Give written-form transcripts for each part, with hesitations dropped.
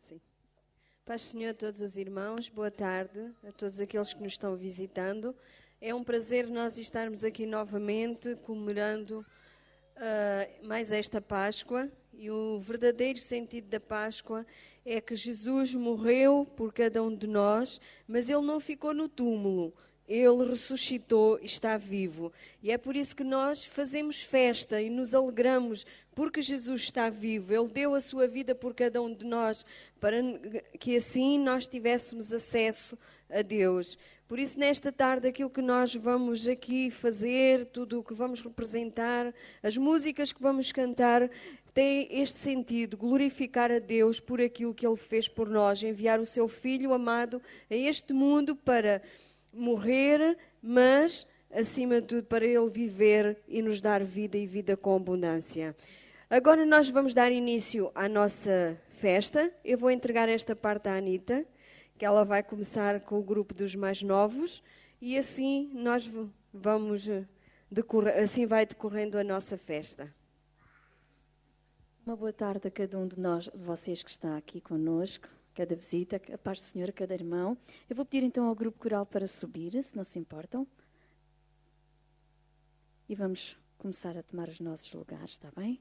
Sim. Paz do Senhor a todos os irmãos, boa tarde a todos aqueles que nos estão visitando. É um prazer nós estarmos aqui novamente comemorando mais esta Páscoa. E o verdadeiro sentido da Páscoa é que Jesus morreu por cada um de nós, mas Ele não ficou no túmulo. Ele ressuscitou e está vivo. E é por isso que nós fazemos festa e nos alegramos, porque Jesus está vivo. Ele deu a sua vida por cada um de nós, para que assim nós tivéssemos acesso a Deus. Por isso, nesta tarde, aquilo que nós vamos aqui fazer, tudo o que vamos representar, as músicas que vamos cantar, tem este sentido, glorificar a Deus por aquilo que Ele fez por nós, enviar o Seu Filho amado a este mundo para morrer, mas, acima de tudo, para Ele viver e nos dar vida e vida com abundância. Agora nós vamos dar início à nossa festa. Eu vou entregar esta parte à Anita, que ela vai começar com o grupo dos mais novos, e assim nós vamos assim vai decorrendo a nossa festa. Uma boa tarde a cada um de vocês que está aqui conosco, cada visita, a paz do Senhor a cada irmão. Eu vou pedir então ao grupo coral para subir, se não se importam. E vamos começar a tomar os nossos lugares, está bem?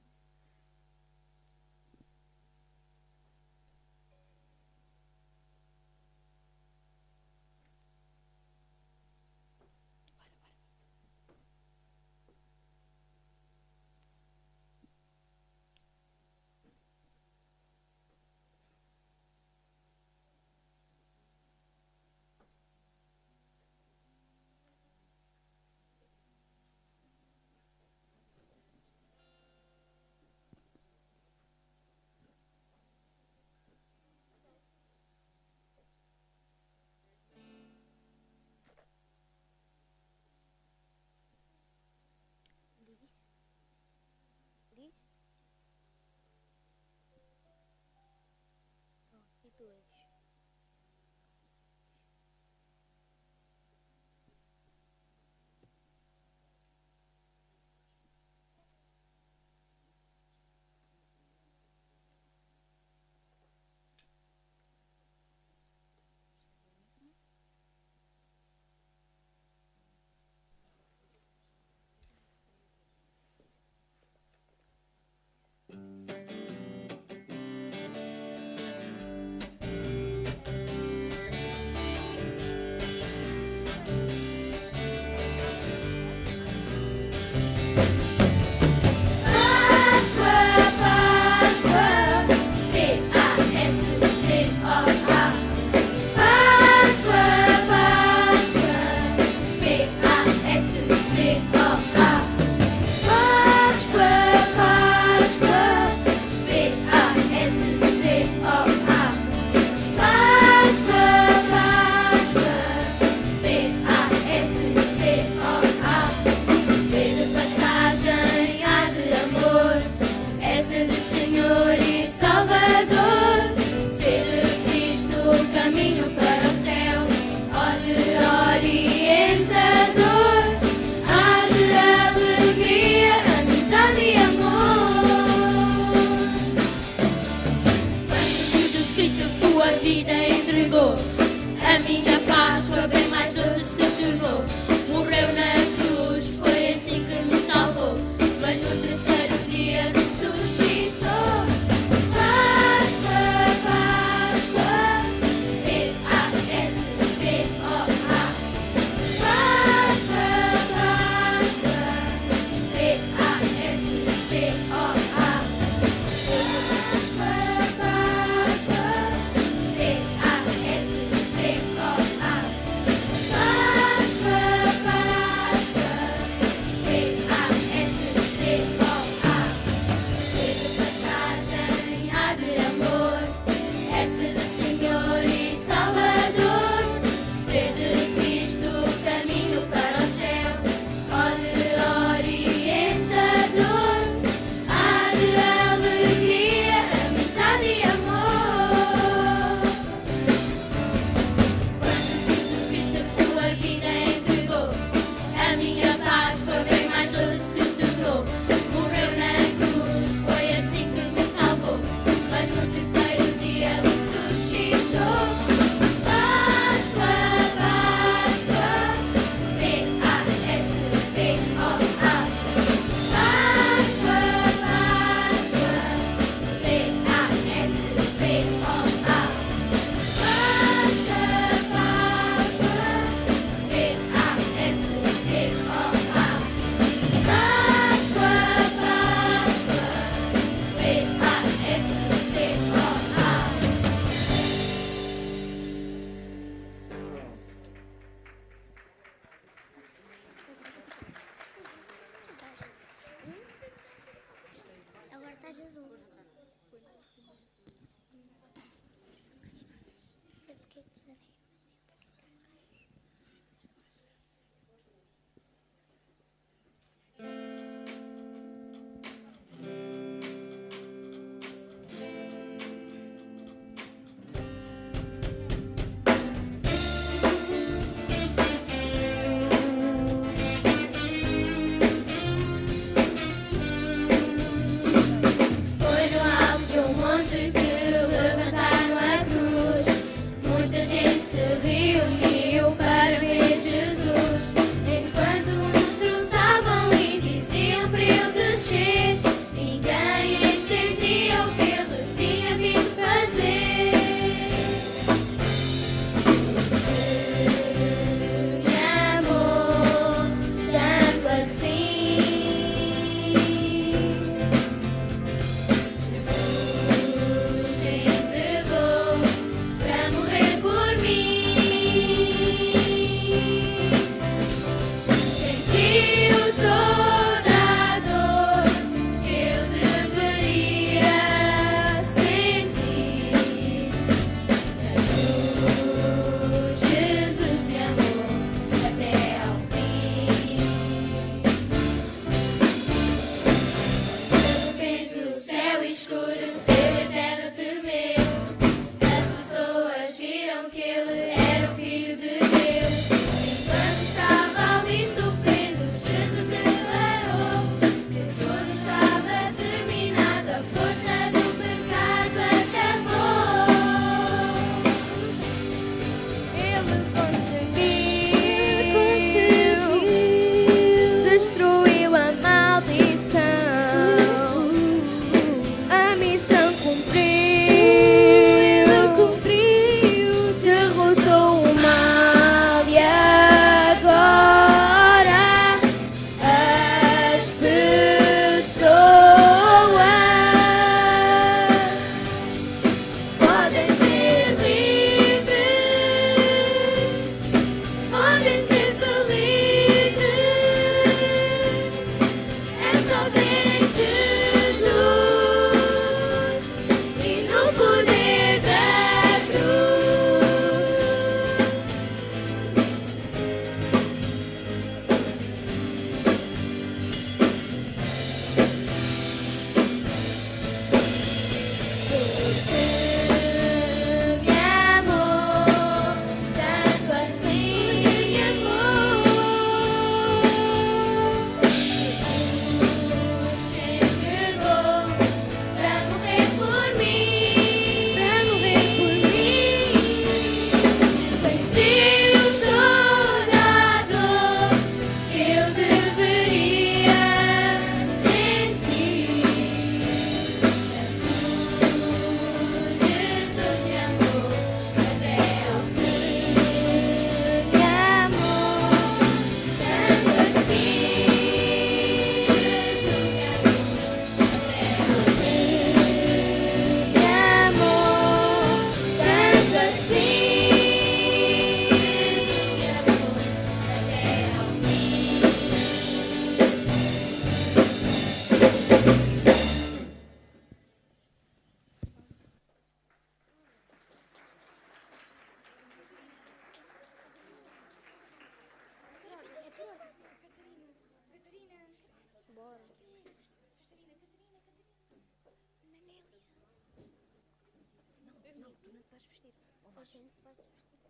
vais vestir? Vais te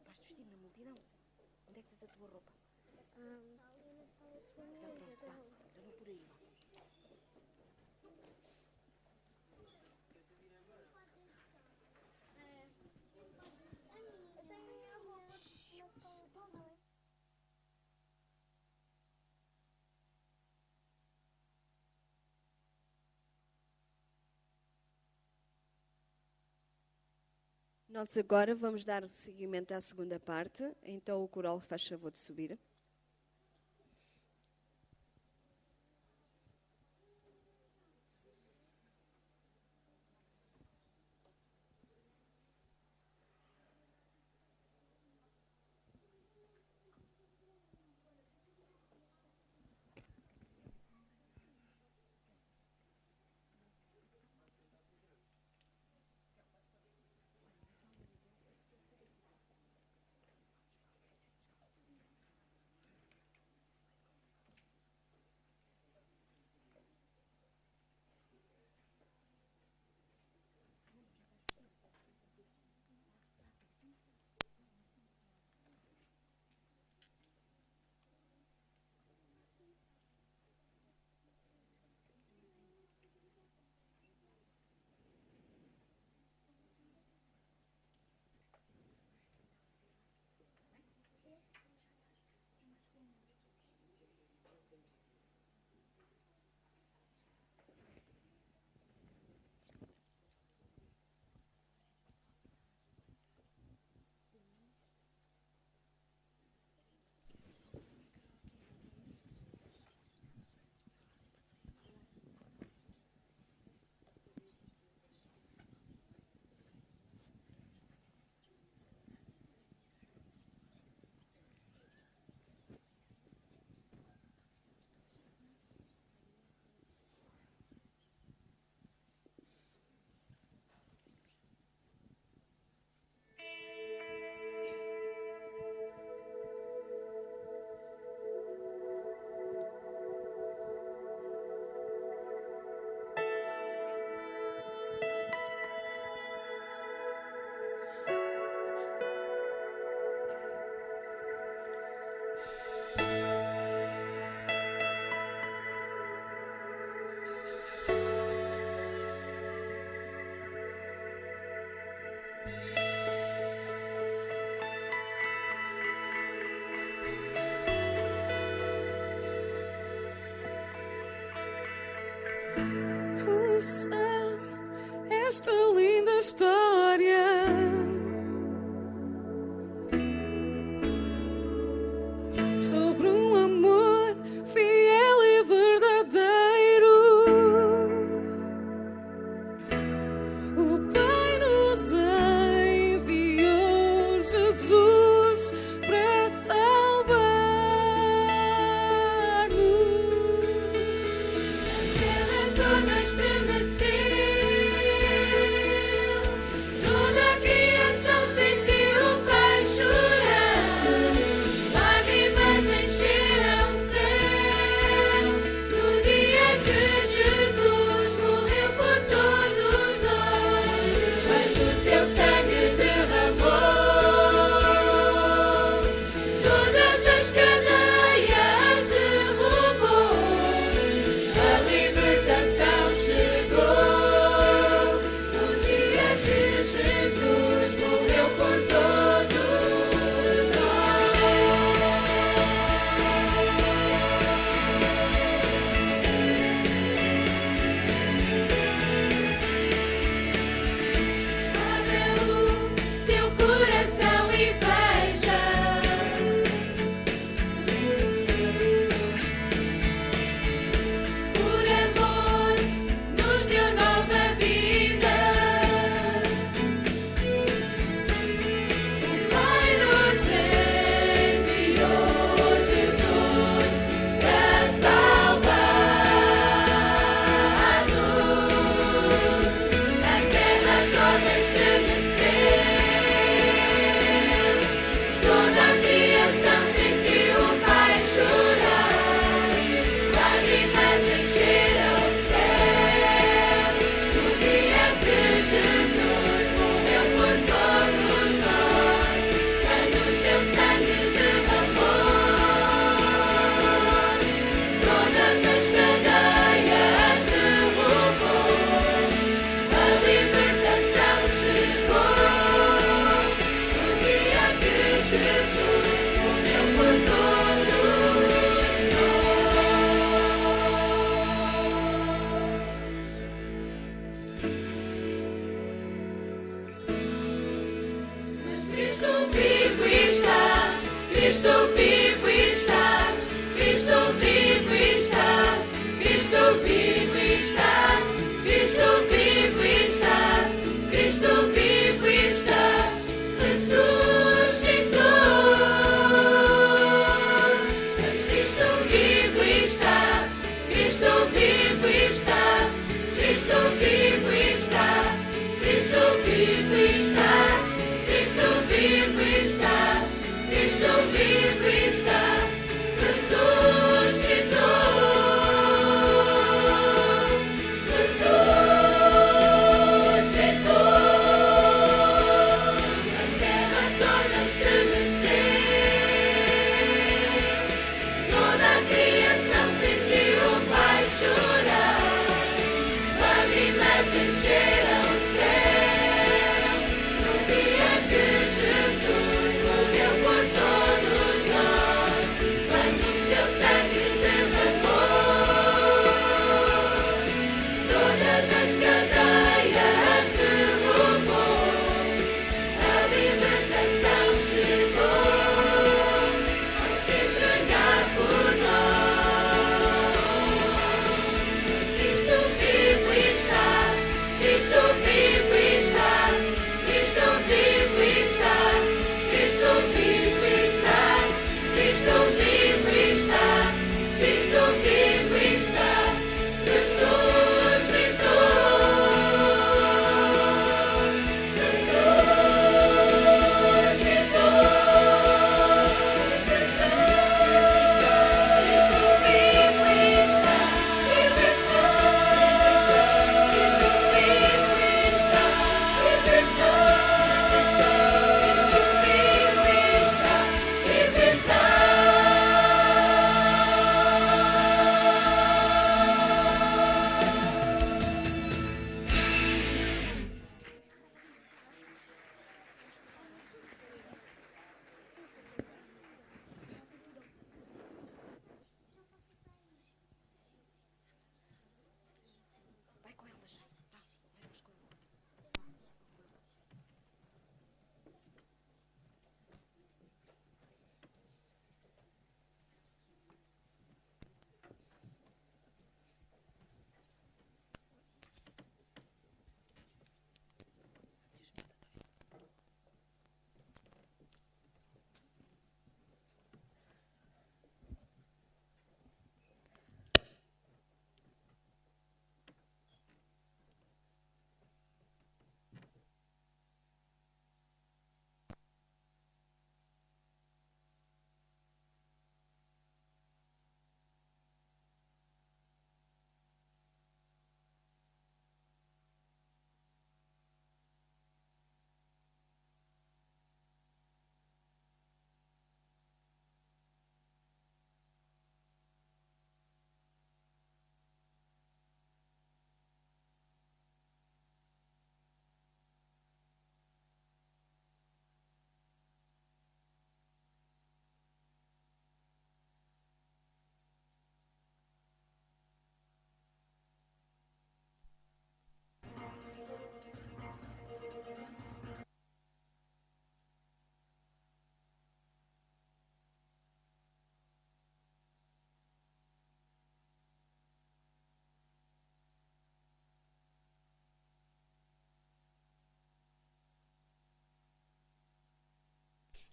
vestir na multidão? Onde é que tens a tua roupa? Ali na sala de Pronto, vá. Então por aí, vá. Eu tenho a minha roupa na sala de banho. Nós agora vamos dar seguimento à segunda parte, então o coral faz favor de subir. Esta linda história sobre um amor fiel e verdadeiro. O Pai nos enviou Jesus para salvar-nos. A terra toda estremeceu. Toda a criação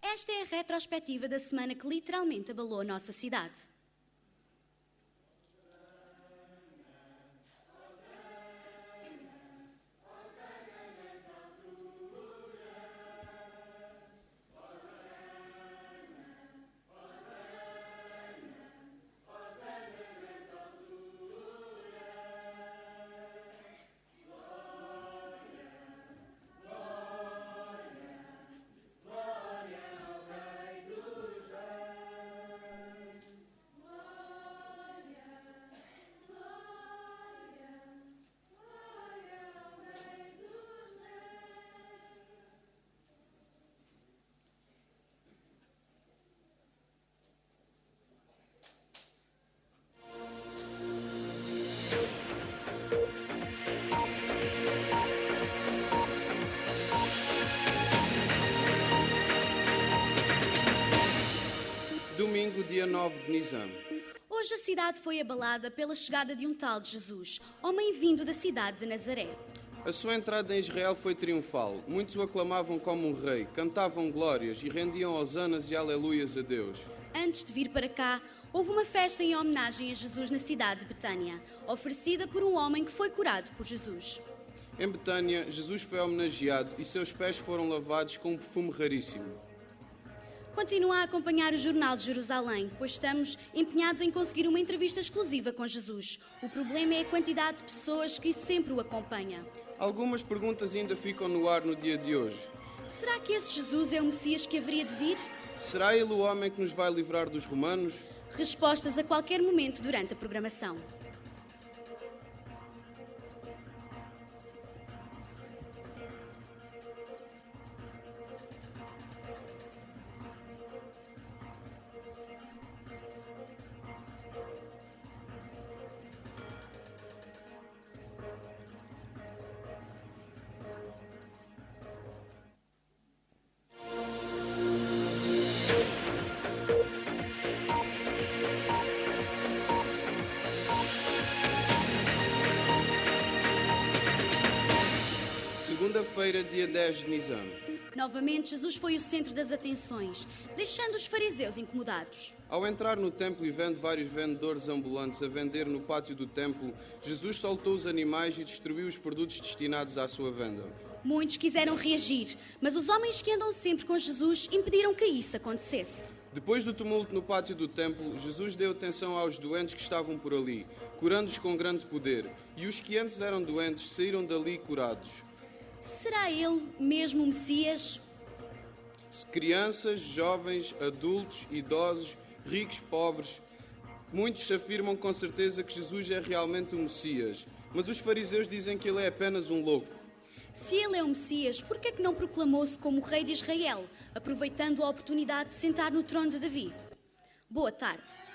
Esta é a retrospectiva da semana que literalmente abalou a nossa cidade. Domingo, dia 9 de Nisan. Hoje a cidade foi abalada pela chegada de um tal de Jesus, homem vindo da cidade de Nazaré. A sua entrada em Israel foi triunfal. Muitos o aclamavam como um rei, cantavam glórias e rendiam hosanas e aleluias a Deus. Antes de vir para cá, houve uma festa em homenagem a Jesus na cidade de Betânia, oferecida por um homem que foi curado por Jesus. Em Betânia, Jesus foi homenageado e seus pés foram lavados com um perfume raríssimo. Continua a acompanhar o Jornal de Jerusalém, pois estamos empenhados em conseguir uma entrevista exclusiva com Jesus. O problema é a quantidade de pessoas que sempre o acompanha. Algumas perguntas ainda ficam no ar no dia de hoje. Será que esse Jesus é o Messias que haveria de vir? Será ele o homem que nos vai livrar dos romanos? Respostas a qualquer momento durante a programação. Segunda-feira, dia 10 de Nisan. Novamente, Jesus foi o centro das atenções, deixando os fariseus incomodados. Ao entrar no templo e vendo vários vendedores ambulantes a vender no pátio do templo, Jesus soltou os animais e destruiu os produtos destinados à sua venda. Muitos quiseram reagir, mas os homens que andam sempre com Jesus impediram que isso acontecesse. Depois do tumulto no pátio do templo, Jesus deu atenção aos doentes que estavam por ali, curando-os com grande poder, e os que antes eram doentes saíram dali curados. Será ele mesmo o Messias? Crianças, jovens, adultos, idosos, ricos, pobres, muitos afirmam com certeza que Jesus é realmente o Messias, mas os fariseus dizem que ele é apenas um louco. Se ele é o Messias, por que é que não proclamou-se como o rei de Israel, aproveitando a oportunidade de sentar no trono de Davi? Boa tarde.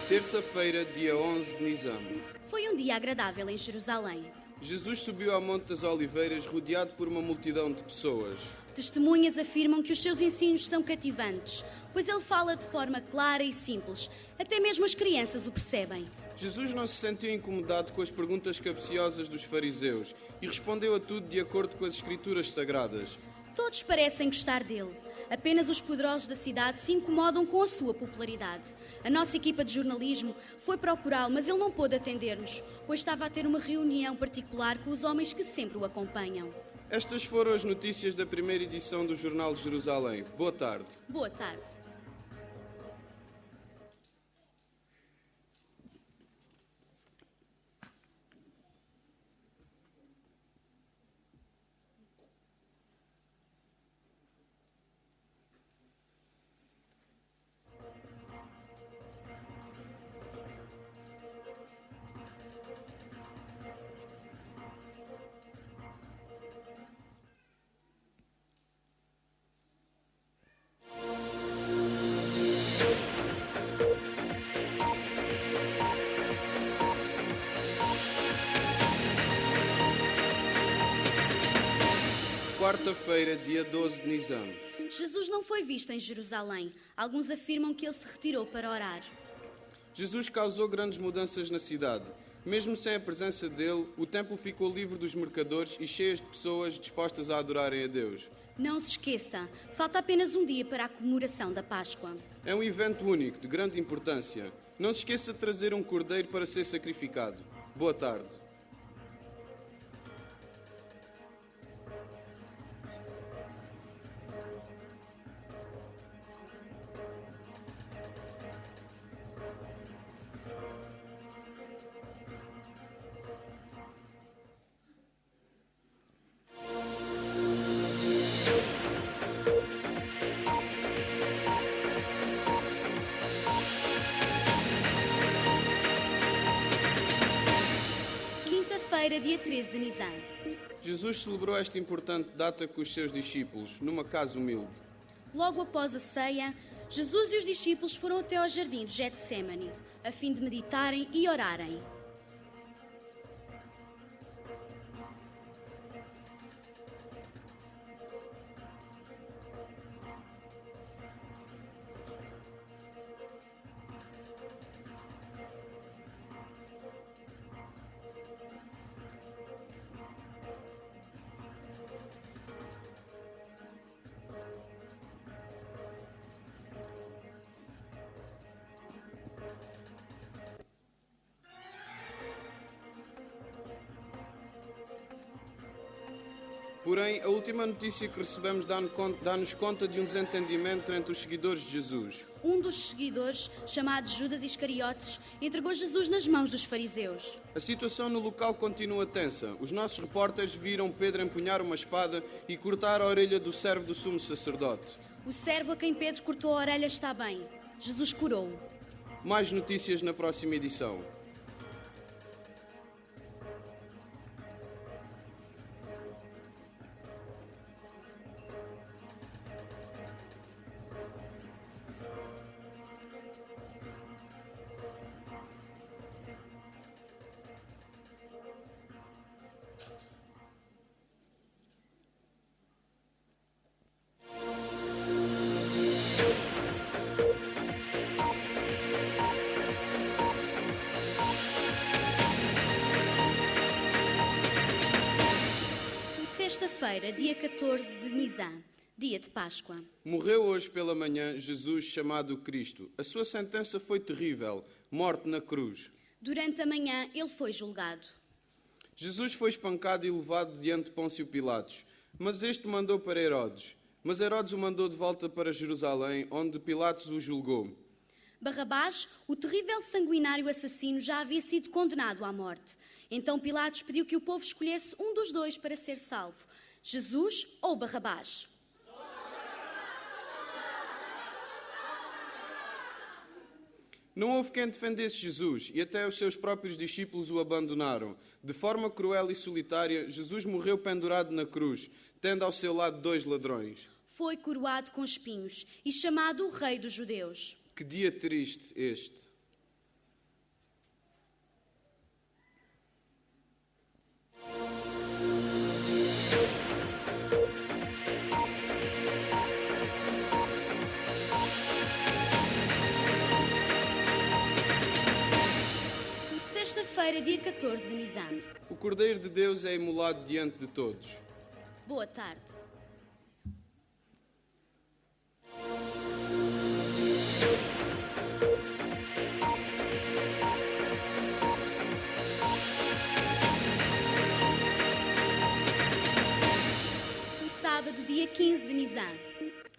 Terça-feira, dia 11 de Nisan. Foi um dia agradável em Jerusalém. Jesus subiu ao Monte das Oliveiras rodeado por uma multidão de pessoas. Testemunhas afirmam que os seus ensinos são cativantes, pois ele fala de forma clara e simples. Até mesmo as crianças o percebem. Jesus não se sentiu incomodado com as perguntas capciosas dos fariseus e respondeu a tudo de acordo com as Escrituras Sagradas. Todos parecem gostar dele. Apenas os poderosos da cidade se incomodam com a sua popularidade. A nossa equipa de jornalismo foi procurá-lo, mas ele não pôde atender-nos, pois estava a ter uma reunião particular com os homens que sempre o acompanham. Estas foram as notícias da primeira edição do Jornal de Jerusalém. Boa tarde. Boa tarde. quarta-feira, dia 12 de Nisan. Jesus não foi visto em Jerusalém. Alguns afirmam que ele se retirou para orar. Jesus causou grandes mudanças na cidade. Mesmo sem a presença dele, o templo ficou livre dos mercadores e cheio de pessoas dispostas a adorarem a Deus. Não se esqueça, falta apenas um dia para a comemoração da Páscoa. É um evento único, de grande importância. Não se esqueça de trazer um cordeiro para ser sacrificado. Boa tarde. Quinta-feira, dia 13 de Nisan. Jesus celebrou esta importante data com os seus discípulos, numa casa humilde. Logo após a ceia, Jesus e os discípulos foram até ao jardim de Getsémani, a fim de meditarem e orarem. Porém, a última notícia que recebemos dá-nos conta de um desentendimento entre os seguidores de Jesus. Um dos seguidores, chamado Judas Iscariotes, entregou Jesus nas mãos dos fariseus. A situação no local continua tensa. Os nossos repórteres viram Pedro empunhar uma espada e cortar a orelha do servo do sumo sacerdote. O servo a quem Pedro cortou a orelha está bem. Jesus curou-o. Mais notícias na próxima edição. Sexta-feira, dia 14 de Nisan, dia de Páscoa. Morreu hoje pela manhã Jesus, chamado Cristo. A sua sentença foi terrível, morte na cruz. Durante a manhã, ele foi julgado. Jesus foi espancado e levado diante de Pôncio Pilatos, mas este o mandou para Herodes. Mas Herodes o mandou de volta para Jerusalém, onde Pilatos o julgou. Barrabás, o terrível sanguinário assassino, já havia sido condenado à morte. Então Pilatos pediu que o povo escolhesse um dos dois para ser salvo, Jesus ou Barrabás. Não houve quem defendesse Jesus, e até os seus próprios discípulos o abandonaram. De forma cruel e solitária, Jesus morreu pendurado na cruz, tendo ao seu lado 2 ladrões. Foi coroado com espinhos e chamado o Rei dos Judeus. Que dia triste este! Sexta-feira, dia 14 de Nisan. O Cordeiro de Deus é imolado diante de todos. Boa tarde. Sábado, dia 15 de Nisan.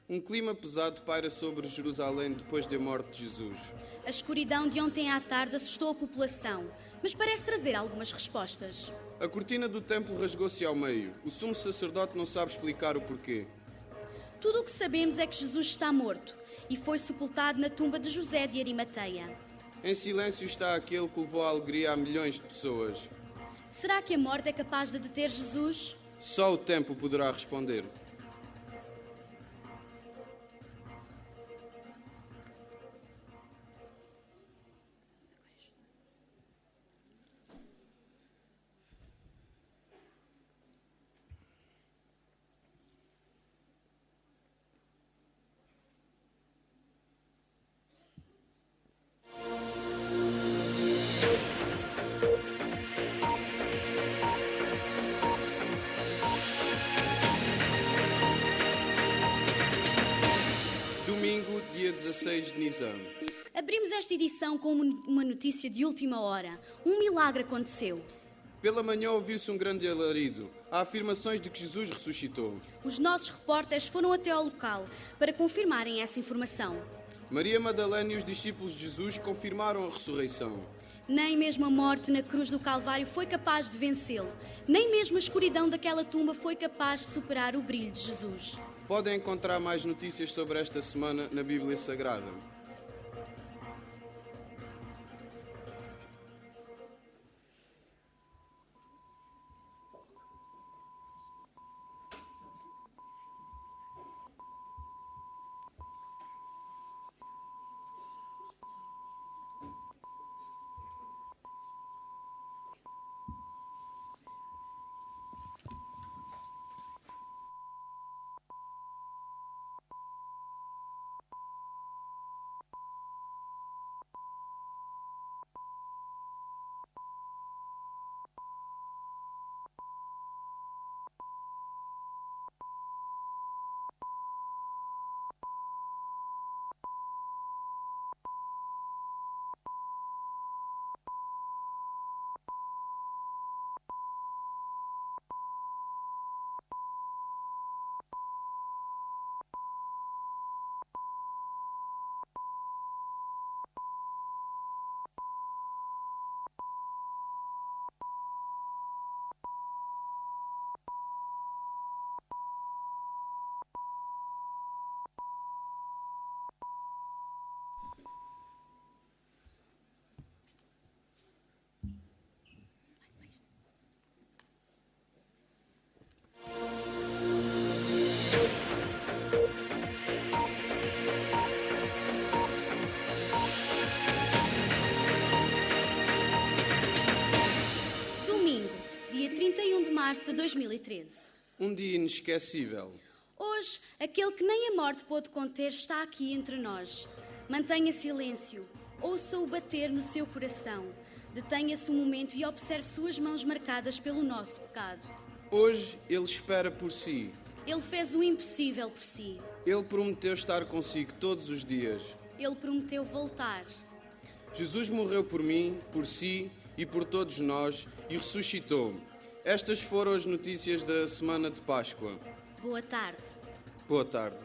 Um clima pesado paira sobre Jerusalém depois da morte de Jesus. A escuridão de ontem à tarde assustou a população, mas parece trazer algumas respostas. A cortina do templo rasgou-se ao meio. O sumo sacerdote não sabe explicar o porquê. Tudo o que sabemos é que Jesus está morto e foi sepultado na tumba de José de Arimateia. Em silêncio está aquele que levou a alegria a milhões de pessoas. Será que a morte é capaz de deter Jesus? Só o tempo poderá responder. 16 de Nisan. Abrimos esta edição com uma notícia de última hora. Um milagre aconteceu. Pela manhã ouviu-se um grande alarido. Há afirmações de que Jesus ressuscitou. Os nossos repórteres foram até ao local para confirmarem essa informação. Maria Madalena e os discípulos de Jesus confirmaram a ressurreição. Nem mesmo a morte na cruz do Calvário foi capaz de vencê-lo. Nem mesmo a escuridão daquela tumba foi capaz de superar o brilho de Jesus. Podem encontrar mais notícias sobre esta semana na Bíblia Sagrada. Domingo, dia 31 de março de 2013. Um dia inesquecível. Hoje, aquele que nem a morte pôde conter está aqui entre nós. Mantenha silêncio, ouça-o bater no seu coração. Detenha-se um momento e observe suas mãos marcadas pelo nosso pecado. Hoje ele espera por si. Ele fez o impossível por si. Ele prometeu estar consigo todos os dias. Ele prometeu voltar. Jesus morreu por mim, por si e por todos nós e ressuscitou. Estas foram as notícias da semana de Páscoa. Boa tarde. Boa tarde.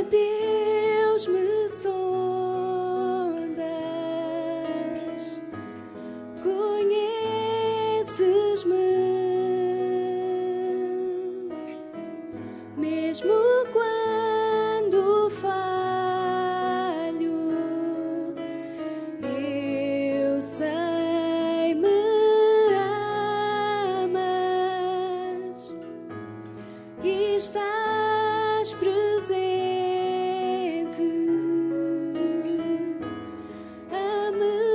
Deus me sondas, conheces-me, mesmo quando falho, eu sei me amas e estás presente a me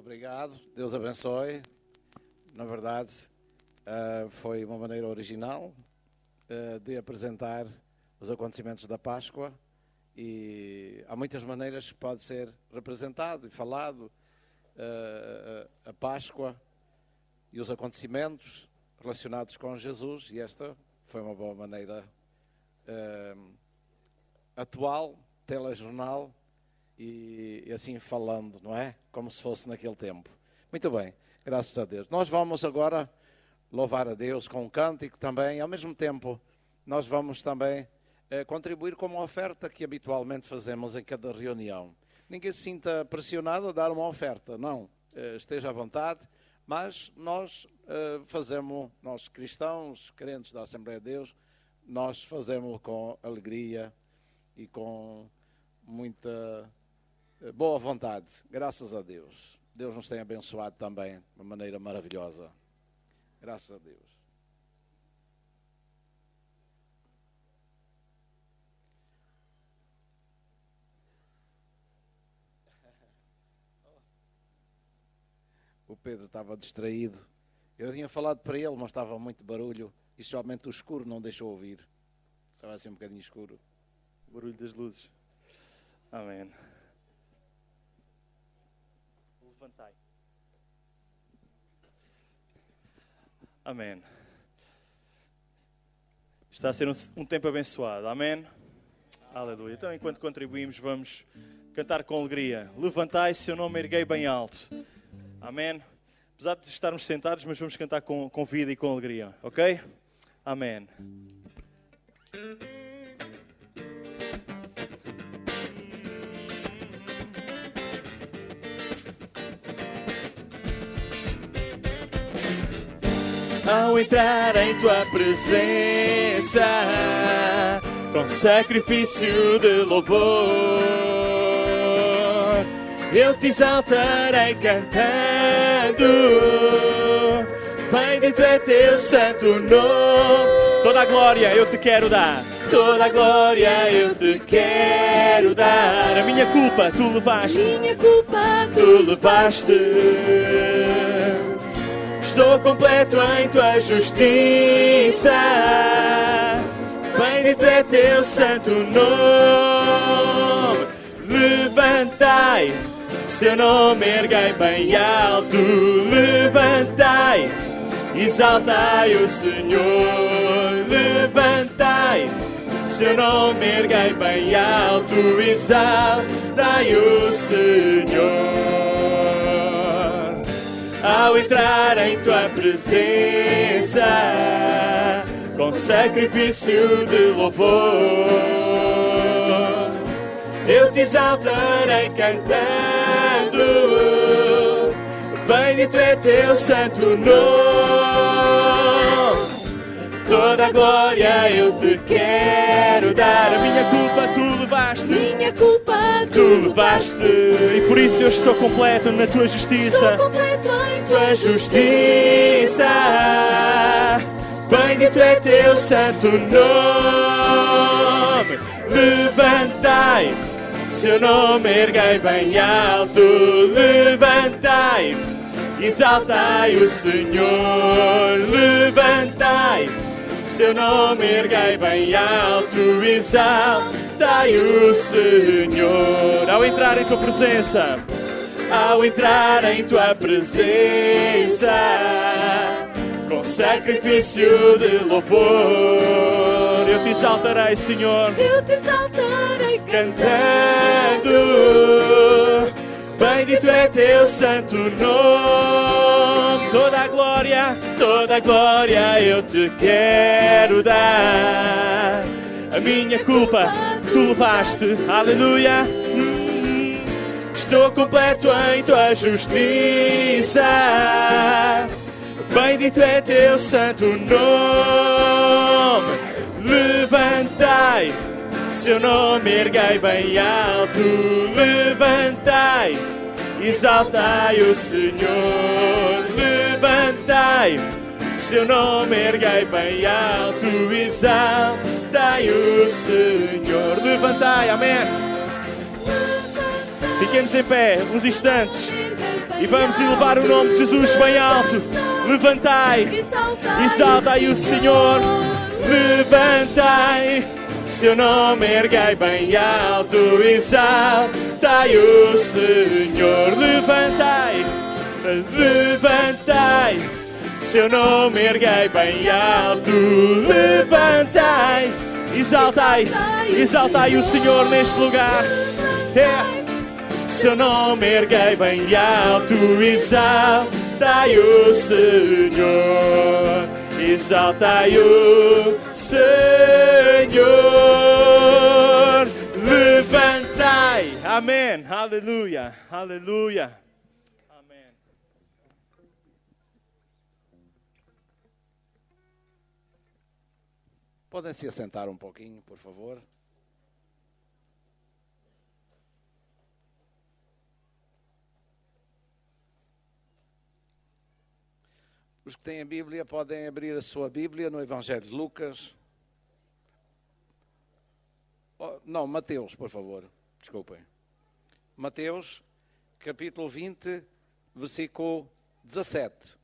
Obrigado, Deus abençoe. Na verdade, foi uma maneira original de apresentar os acontecimentos da Páscoa, e há muitas maneiras que pode ser representado e falado a Páscoa e os acontecimentos relacionados com Jesus, e esta foi uma boa maneira atual, telejornal, e assim falando, não é? Como se fosse naquele tempo. Muito bem, graças a Deus. Nós vamos agora louvar a Deus com um cântico também. Ao mesmo tempo, nós vamos também contribuir com uma oferta que habitualmente fazemos em cada reunião. Ninguém se sinta pressionado a dar uma oferta, não. Esteja à vontade, mas nós fazemos, nós cristãos, crentes da Assembleia de Deus, nós fazemos com alegria e com muita boa vontade, graças a Deus. Deus nos tem abençoado também de uma maneira maravilhosa. Graças a Deus. O Pedro estava distraído. Eu tinha falado para ele, mas estava muito barulho. E somente o escuro não deixou ouvir. Estava assim um bocadinho escuro. O barulho das luzes. Amém. Levantai. Amém. Está a ser um tempo abençoado. Amém. Aleluia. Então, enquanto contribuímos, vamos cantar com alegria. Levantai, seu nome erguei bem alto. Amém. Apesar de estarmos sentados, mas vamos cantar com vida e com alegria. Ok? Amém. Ao entrar em tua presença, com sacrifício de louvor, eu te exaltarei cantando, bendito é teu santo nome. Toda a glória eu te quero dar, toda a glória eu te quero dar. A minha culpa tu levaste, tu levaste. Estou completo em tua justiça, bendito é teu santo nome. Levantai, seu nome erguei bem alto. Levantai, exaltai o Senhor. Levantai, seu nome erguei bem alto. Exaltai o Senhor. Ao entrar em tua presença, com sacrifício de louvor, eu te exaltarei cantando, bendito é teu santo nome. Toda a glória eu te quero dar. A minha culpa tu levaste, minha culpa tu levaste, e por isso eu estou completo na tua justiça. Estou completo em tua justiça, bendito é teu santo nome. Levantai, seu nome erguei bem alto. Levantai, exaltai o Senhor. Levantai, seu nome erguei bem alto. Exaltai o Senhor. Ao entrar em tua presença, ao entrar em tua presença, com sacrifício de louvor, eu te exaltarei, Senhor. Eu te exaltarei cantando, bendito é teu santo nome. Toda a glória eu te quero dar. A minha culpa tu levaste, aleluia. Estou completo em tua justiça, bendito é teu santo nome. Levantai, seu nome erguei bem alto. Levantai, exaltai o Senhor. Levantai, seu nome erguei bem alto. Exaltai o Senhor. Levantai, amém. Fiquemos em pé uns instantes. E vamos elevar o nome de Jesus bem alto. Levantai, exaltai o Senhor. Levantai, seu nome erguei bem alto. Exaltai o Senhor. Levantai, levantai, seu nome erguei bem alto. Levantai, exaltai, exaltai o Senhor neste lugar. Seu nome erguei bem alto. Exaltai o Senhor. Exaltai o Senhor. Levantai. Amém. Aleluia. Aleluia. Amém. Podem se assentar um pouquinho, por favor. Os que têm a Bíblia podem abrir a sua Bíblia no Evangelho de Lucas. Não, Mateus, por favor. Desculpem. Mateus, capítulo 20, versículo 17.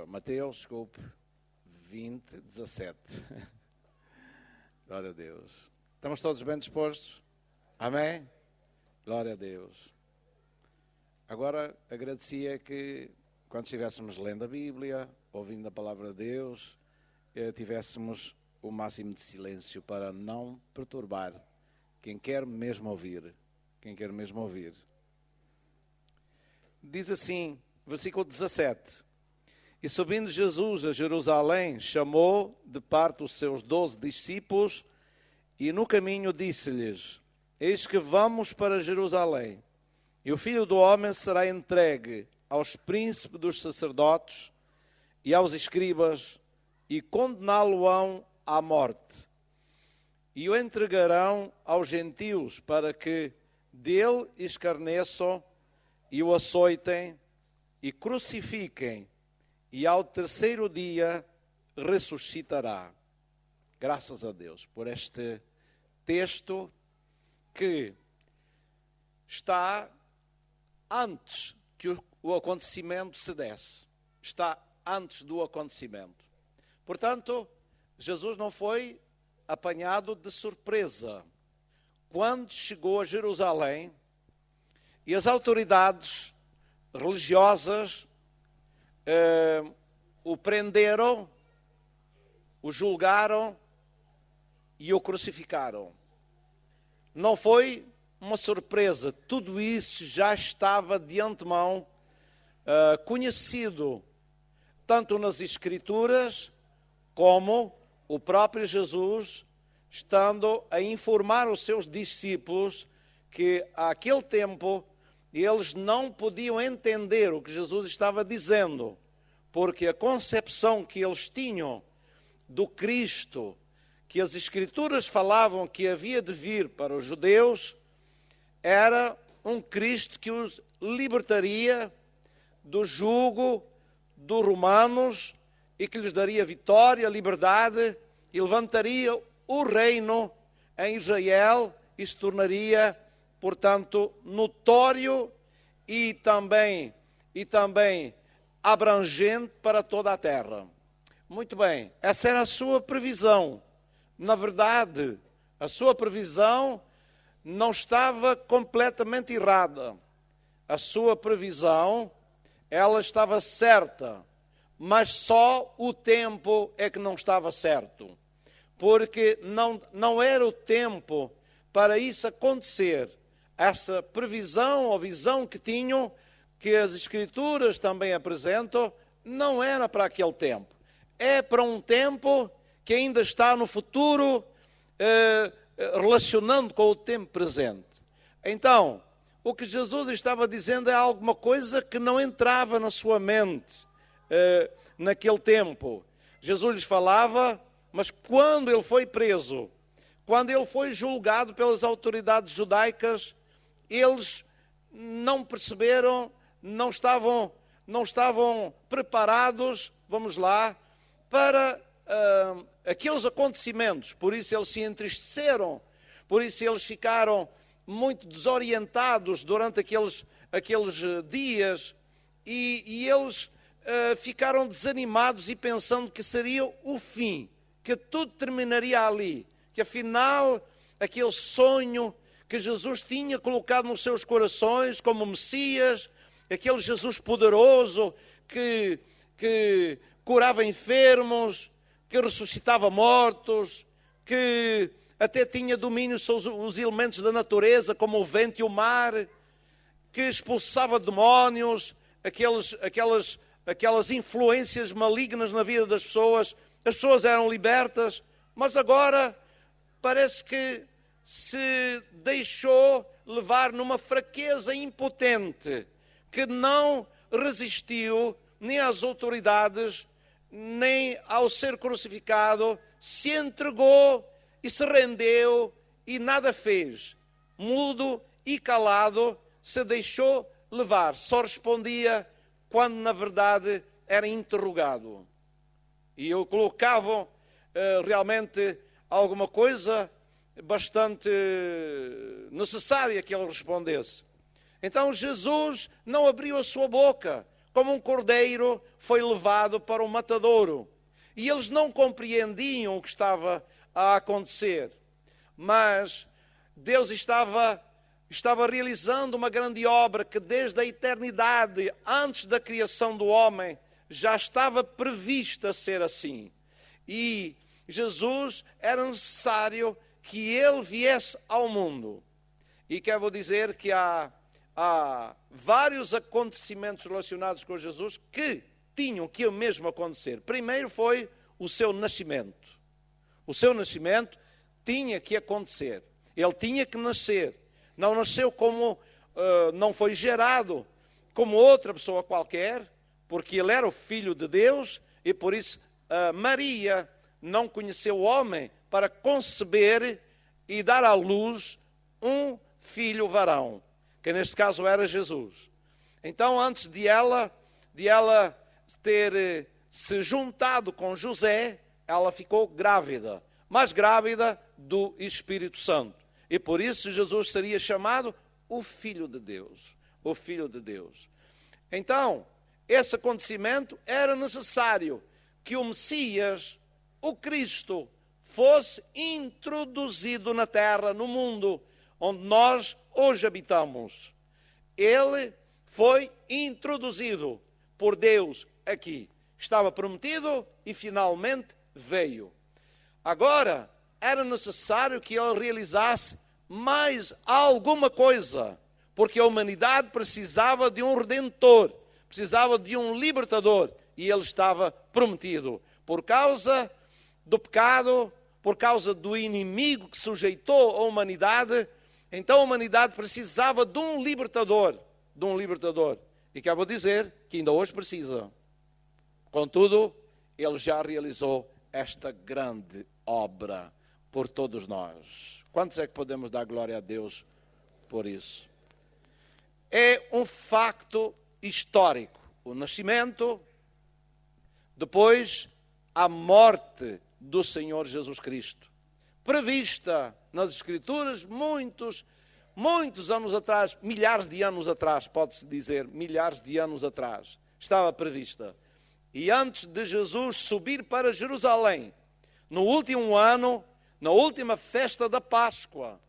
Mateus, desculpe, 20, 17. Glória a Deus. Estamos todos bem dispostos? Amém? Glória a Deus. Agora, agradecia que, quando estivéssemos lendo a Bíblia, ouvindo a palavra de Deus, tivéssemos o máximo de silêncio para não perturbar quem quer mesmo ouvir. Quem quer mesmo ouvir. Diz assim, versículo 17. E subindo Jesus a Jerusalém, chamou de parte os seus 12 discípulos e no caminho disse-lhes, eis que vamos para Jerusalém, e o Filho do Homem será entregue aos príncipes dos sacerdotes e aos escribas, e condená-lo-ão à morte. E o entregarão aos gentios, para que dele escarneçam e o açoitem e crucifiquem, e ao terceiro dia ressuscitará. Graças a Deus por este texto que está antes que o acontecimento se desse. Está antes do acontecimento. Portanto, Jesus não foi apanhado de surpresa. Quando chegou a Jerusalém e as autoridades religiosas o prenderam, o julgaram e o crucificaram. Não foi uma surpresa, tudo isso já estava de antemão conhecido, tanto nas Escrituras, como o próprio Jesus, estando a informar os seus discípulos que, àquele tempo, eles não podiam entender o que Jesus estava dizendo, porque a concepção que eles tinham do Cristo, que as Escrituras falavam que havia de vir para os judeus, era um Cristo que os libertaria do jugo dos romanos e que lhes daria vitória, liberdade e levantaria o reino em Israel e se tornaria, portanto, notório e também abrangente para toda a terra. Muito bem, essa era a sua previsão. Na verdade, a sua previsão não estava completamente errada. A sua previsão, ela estava certa, mas só o tempo é que não estava certo. Porque não era o tempo para isso acontecer. Essa previsão ou visão que tinham, que as Escrituras também apresentam, não era para aquele tempo. É para um tempo que ainda está no futuro, relacionando com o tempo presente. Então, o que Jesus estava dizendo é alguma coisa que não entrava na sua mente naquele tempo. Jesus lhes falava, mas quando ele foi preso, quando ele foi julgado pelas autoridades judaicas, eles não perceberam, não estavam preparados, vamos lá, para aqueles acontecimentos. Por isso eles se entristeceram, por isso eles ficaram muito desorientados durante aqueles dias, e eles ficaram desanimados e pensando que seria o fim, que tudo terminaria ali, que afinal aquele sonho que Jesus tinha colocado nos seus corações como Messias, aquele Jesus poderoso que curava enfermos, que ressuscitava mortos, que até tinha domínio sobre os elementos da natureza, como o vento e o mar, que expulsava demónios, aquelas influências malignas na vida das pessoas. As pessoas eram libertas, mas agora parece que se deixou levar numa fraqueza impotente, que não resistiu nem às autoridades, nem ao ser crucificado, se entregou e se rendeu e nada fez. Mudo e calado, se deixou levar. Só respondia quando na verdade era interrogado. E eu colocava realmente alguma coisa bastante necessária que ele respondesse. Então Jesus não abriu a sua boca, como um cordeiro foi levado para o matadouro. E eles não compreendiam o que estava a acontecer. Mas Deus estava realizando uma grande obra que desde a eternidade, antes da criação do homem, já estava prevista ser assim. E Jesus era necessário que ele viesse ao mundo. E quero dizer que há vários acontecimentos relacionados com Jesus que tinham que mesmo acontecer. Primeiro foi o seu nascimento. O seu nascimento tinha que acontecer. Ele tinha que nascer. Não nasceu como, não foi gerado como outra pessoa qualquer, porque ele era o Filho de Deus e por isso Maria não conheceu o homem para conceber e dar à luz um filho varão, que neste caso era Jesus. Então, antes de ela ter se juntado com José, ela ficou grávida, mas grávida do Espírito Santo. E por isso Jesus seria chamado o Filho de Deus. O Filho de Deus. Então, esse acontecimento era necessário que o Messias, o Cristo, fosse introduzido na terra, no mundo onde nós hoje habitamos. Ele foi introduzido por Deus aqui. Estava prometido e finalmente veio. Agora, era necessário que ele realizasse mais alguma coisa, porque a humanidade precisava de um redentor, precisava de um libertador, e ele estava prometido. Por causa do pecado, por causa do inimigo que sujeitou a humanidade, então a humanidade precisava de um libertador, E quero dizer que ainda hoje precisa. Contudo, ele já realizou esta grande obra por todos nós. Quantos é que podemos dar glória a Deus por isso? É um facto histórico. O nascimento, depois a morte do Senhor Jesus Cristo. Prevista nas Escrituras muitos anos atrás, milhares de anos atrás, pode-se dizer, milhares de anos atrás, estava prevista. E antes de Jesus subir para Jerusalém, no último ano, na última festa da Páscoa,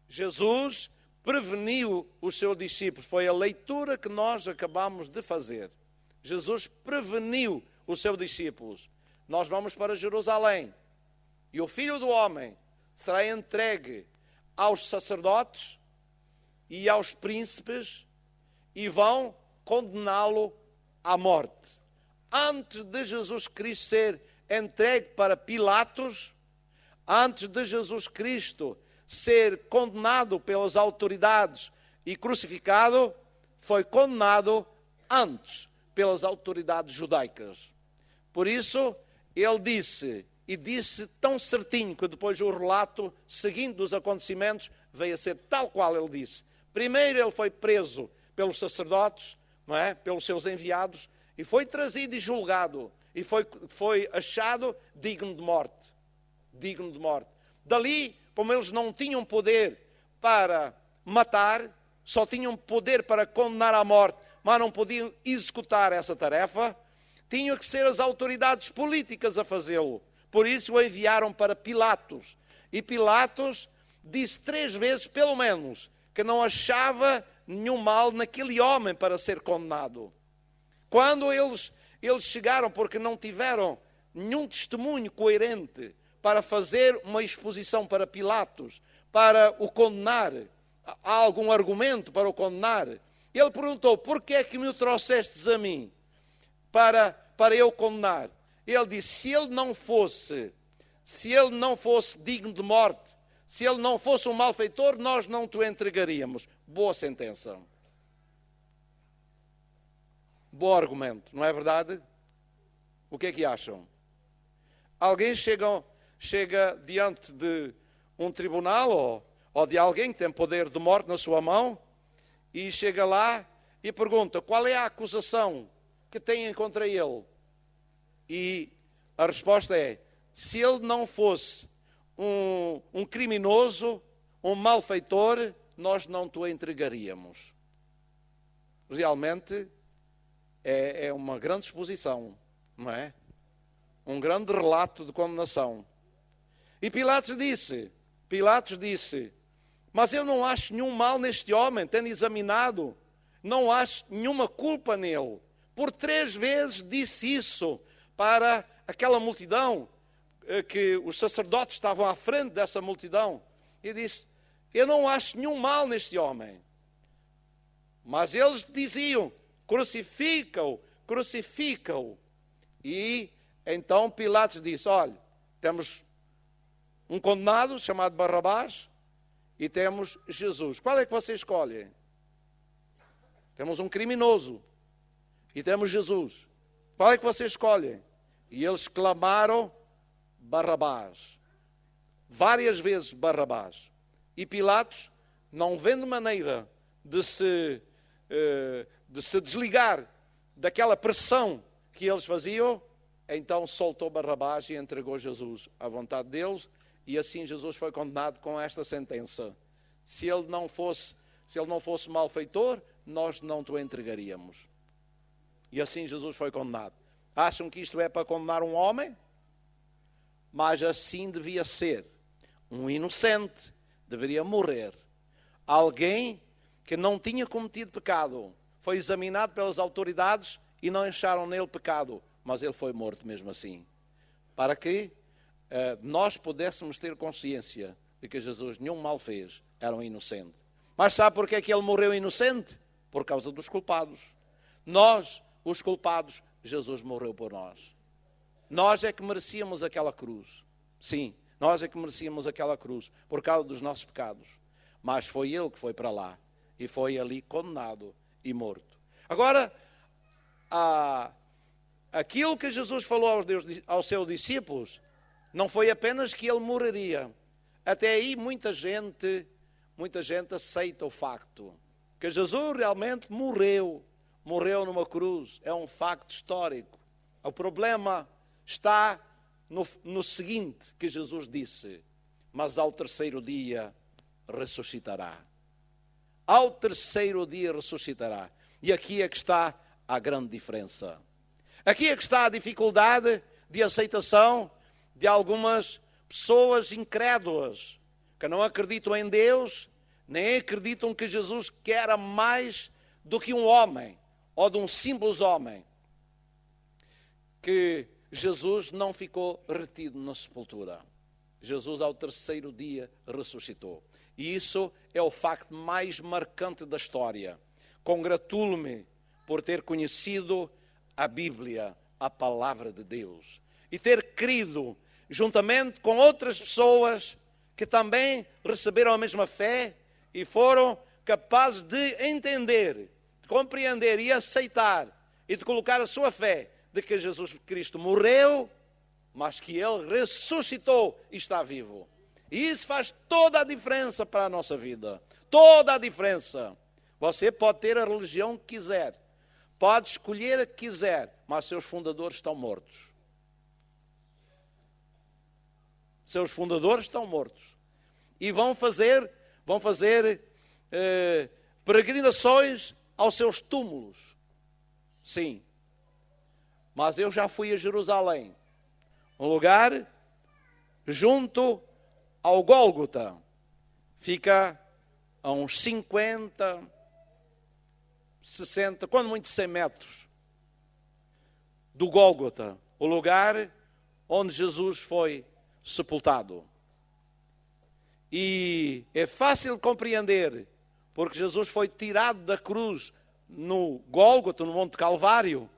Jesus preveniu os seus discípulos. Foi a leitura que nós acabamos de fazer. Jesus preveniu os seus discípulos. Nós vamos para Jerusalém. E o Filho do Homem será entregue aos sacerdotes e aos príncipes e vão condená-lo à morte. Antes de Jesus Cristo ser entregue para Pilatos, antes de Jesus Cristo ser condenado pelas autoridades e crucificado, foi condenado antes pelas autoridades judaicas. Por isso, ele disse, e disse tão certinho que depois o relato seguinte dos acontecimentos veio a ser tal qual ele disse. Primeiro ele foi preso pelos sacerdotes, não é? Pelos seus enviados, e foi trazido e julgado, e foi achado digno de morte. digno de morte. Dali, como eles não tinham poder para matar, só tinham poder para condenar à morte, mas não podiam executar essa tarefa, tinham que ser as autoridades políticas a fazê-lo. Por isso o enviaram para Pilatos. E Pilatos disse 3 vezes, pelo menos, que não achava nenhum mal naquele homem para ser condenado. Quando eles chegaram, porque não tiveram nenhum testemunho coerente para fazer uma exposição para Pilatos, para o condenar, há algum argumento para o condenar, ele perguntou, porquê é que me o trouxestes a mim para eu condenar? Ele disse, se ele não fosse digno de morte, se ele não fosse um malfeitor, nós não te entregaríamos. Boa sentença. Bom argumento, não é verdade? O que é que acham? Alguém chega diante de um tribunal ou de alguém que tem poder de morte na sua mão e chega lá e pergunta qual é a acusação que têm contra ele. E a resposta é, se ele não fosse um criminoso, um malfeitor, nós não te o entregaríamos. Realmente é uma grande exposição, não é? Um grande relato de condenação. E Pilatos disse, mas eu não acho nenhum mal neste homem, tendo examinado, não acho nenhuma culpa nele. Por 3 vezes disse isso para aquela multidão, que os sacerdotes estavam à frente dessa multidão, e disse, eu não acho nenhum mal neste homem. Mas eles diziam, crucifica-o, crucifica-o. E então Pilatos disse, olha, temos um condenado chamado Barrabás e temos Jesus. Qual é que você escolhe? Temos um criminoso e temos Jesus. Qual é que você escolhe? E eles clamaram Barrabás. Várias vezes Barrabás. E Pilatos, não vendo maneira de se desligar daquela pressão que eles faziam, então soltou Barrabás e entregou Jesus à vontade deles, e assim Jesus foi condenado com esta sentença. Se ele não fosse malfeitor, nós não te o entregaríamos. E assim Jesus foi condenado. Acham que isto é para condenar um homem? Mas assim devia ser. Um inocente deveria morrer. Alguém que não tinha cometido pecado foi examinado pelas autoridades e não acharam nele pecado, mas ele foi morto mesmo assim. Para que nós pudéssemos ter consciência de que Jesus nenhum mal fez, era um inocente. Mas sabe porquê é que ele morreu inocente? Por causa dos culpados. Nós, os culpados, Jesus morreu por nós. Nós é que merecíamos aquela cruz. Sim, nós é que merecíamos aquela cruz por causa dos nossos pecados. Mas foi ele que foi para lá e foi ali condenado e morto. Agora, aquilo que Jesus falou aos seus discípulos não foi apenas que ele morreria. Até aí muita gente aceita o facto que Jesus realmente morreu numa cruz. É um facto histórico. O problema está no seguinte que Jesus disse, mas ao 3º dia ressuscitará. Ao 3º dia ressuscitará. E aqui é que está a grande diferença. Aqui é que está a dificuldade de aceitação de algumas pessoas incrédulas, que não acreditam em Deus, nem acreditam que Jesus quer mais do que um homem, ou de um simples homem. Que Jesus não ficou retido na sepultura. Jesus ao 3º dia ressuscitou. E isso é o facto mais marcante da história. Congratulo-me por ter conhecido a Bíblia, a palavra de Deus, e ter crido juntamente com outras pessoas que também receberam a mesma fé e foram capazes de entender, de compreender e aceitar e de colocar a sua fé de que Jesus Cristo morreu, mas que Ele ressuscitou e está vivo. E isso faz toda a diferença para a nossa vida. Toda a diferença. Você pode ter a religião que quiser, pode escolher a que quiser, mas seus fundadores estão mortos. seus fundadores estão mortos. E vão fazer peregrinações aos seus túmulos. Sim. Mas eu já fui a Jerusalém, um lugar junto ao Gólgota. Fica a uns 50, 60, quando muito 100 metros do Gólgota, o lugar onde Jesus foi sepultado. E é fácil de compreender, porque Jesus foi tirado da cruz no Gólgota, no Monte Calvário,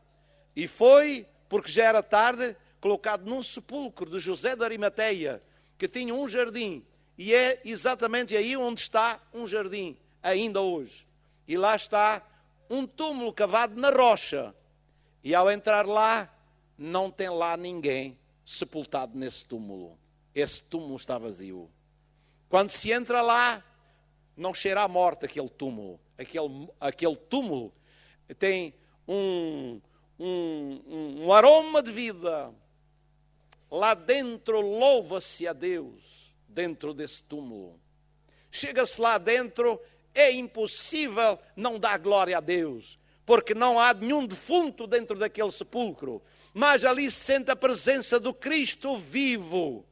e foi, porque já era tarde, colocado num sepulcro de José de Arimateia, que tinha um jardim, e é exatamente aí onde está um jardim, ainda hoje. E lá está um túmulo cavado na rocha, e ao entrar lá, não tem lá ninguém sepultado nesse túmulo. Esse túmulo está vazio. Quando se entra lá, não cheira a morte aquele túmulo. Aquele túmulo tem um aroma de vida. Lá dentro louva-se a Deus, dentro desse túmulo. Chega-se lá dentro, é impossível não dar glória a Deus, porque não há nenhum defunto dentro daquele sepulcro. Mas ali se sente a presença do Cristo vivo.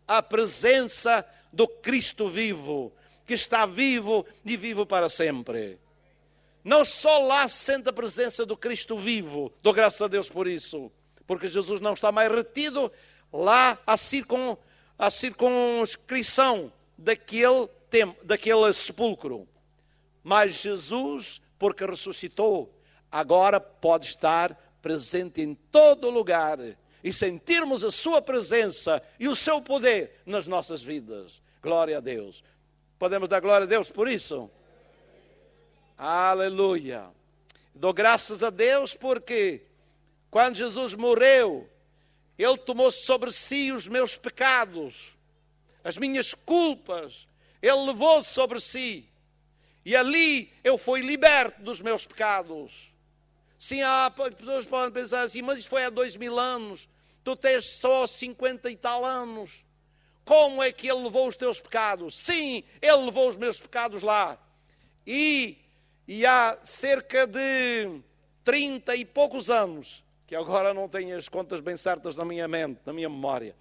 A presença do Cristo vivo, que está vivo e vivo para sempre. Não só lá se sente a presença do Cristo vivo, dou graças a Deus por isso, porque Jesus não está mais retido lá a circunscrição daquele sepulcro. Mas Jesus, porque ressuscitou, agora pode estar presente em todo lugar e sentirmos a sua presença e o seu poder nas nossas vidas. Glória a Deus. Podemos dar glória a Deus por isso? Aleluia. Dou graças a Deus porque quando Jesus morreu, Ele tomou sobre si os meus pecados, as minhas culpas. Ele levou sobre si. E ali eu fui liberto dos meus pecados. Sim, há pessoas que podem pensar assim, mas isso foi há 2000 anos. Tu tens só 50 e tal anos. Como é que Ele levou os teus pecados? Sim, Ele levou os meus pecados lá. E há cerca de 30 e poucos anos, que agora não tenho as contas bem certas na minha mente, na minha memória.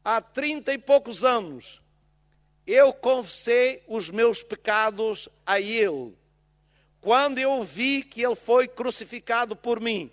Há 30 e poucos anos, eu confessei os meus pecados a Ele. Quando eu vi que Ele foi crucificado por mim.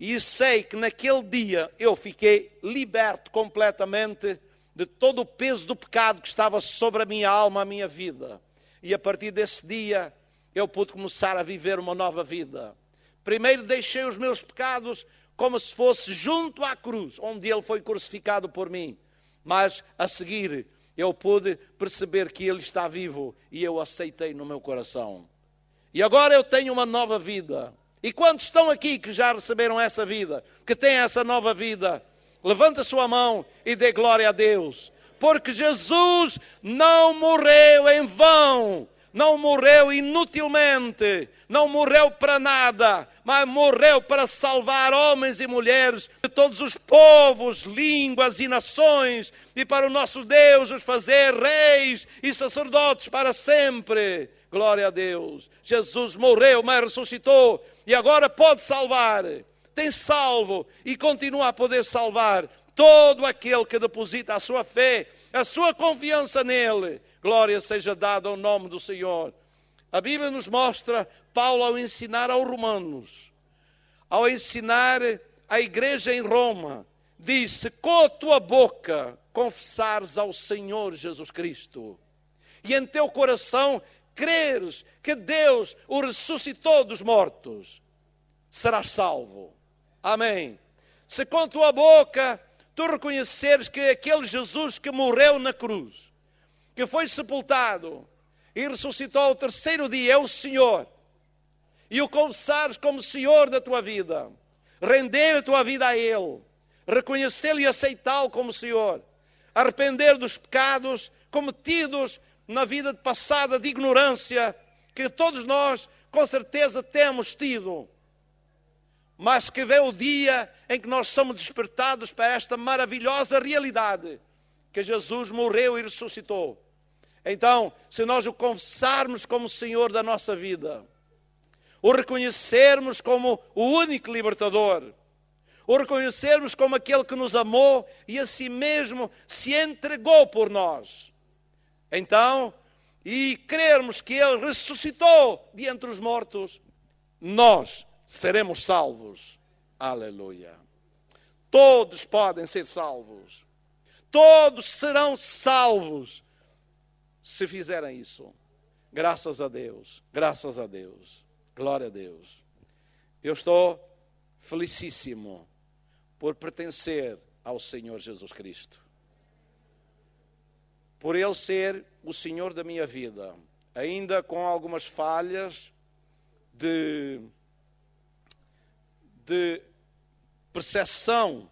E sei que naquele dia eu fiquei liberto completamente de todo o peso do pecado que estava sobre a minha alma, a minha vida. E a partir desse dia eu pude começar a viver uma nova vida. Primeiro deixei os meus pecados como se fosse junto à cruz, onde Ele foi crucificado por mim. Mas a seguir eu pude perceber que Ele está vivo e eu aceitei no meu coração. E agora eu tenho uma nova vida. E quantos estão aqui que já receberam essa vida, que têm essa nova vida? Levanta a sua mão e dê glória a Deus. Porque Jesus não morreu em vão, não morreu inutilmente, não morreu para nada, mas morreu para salvar homens e mulheres de todos os povos, línguas e nações, e para o nosso Deus os fazer reis e sacerdotes para sempre. Glória a Deus. Jesus morreu, mas ressuscitou e agora pode salvar. Tem salvo e continua a poder salvar todo aquele que deposita a sua fé, a sua confiança nele. Glória seja dada ao nome do Senhor. A Bíblia nos mostra Paulo ao ensinar aos romanos, ao ensinar a igreja em Roma, diz: se com a tua boca confessares ao Senhor Jesus Cristo e em teu coração creres que Deus o ressuscitou dos mortos, serás salvo. Amém. Se com a tua boca tu reconheceres que aquele Jesus que morreu na cruz, que foi sepultado e ressuscitou ao terceiro dia é o Senhor, e o confessares como Senhor da tua vida, render a tua vida a Ele, reconhecê-lo e aceitá-lo como Senhor, arrepender dos pecados cometidos na vida passada de ignorância, que todos nós com certeza temos tido. mas que vem o dia em que nós somos despertados para esta maravilhosa realidade, que Jesus morreu e ressuscitou. Então, se nós o confessarmos como Senhor da nossa vida, o reconhecermos como o único libertador, o reconhecermos como aquele que nos amou e a si mesmo se entregou por nós, então, e crermos que Ele ressuscitou de entre os mortos, nós seremos salvos. Aleluia. Todos podem ser salvos. Todos serão salvos se fizerem isso. Graças a Deus. Graças a Deus. Glória a Deus. Eu estou felicíssimo por pertencer ao Senhor Jesus Cristo. Por Ele ser o Senhor da minha vida. Ainda com algumas falhas de percepção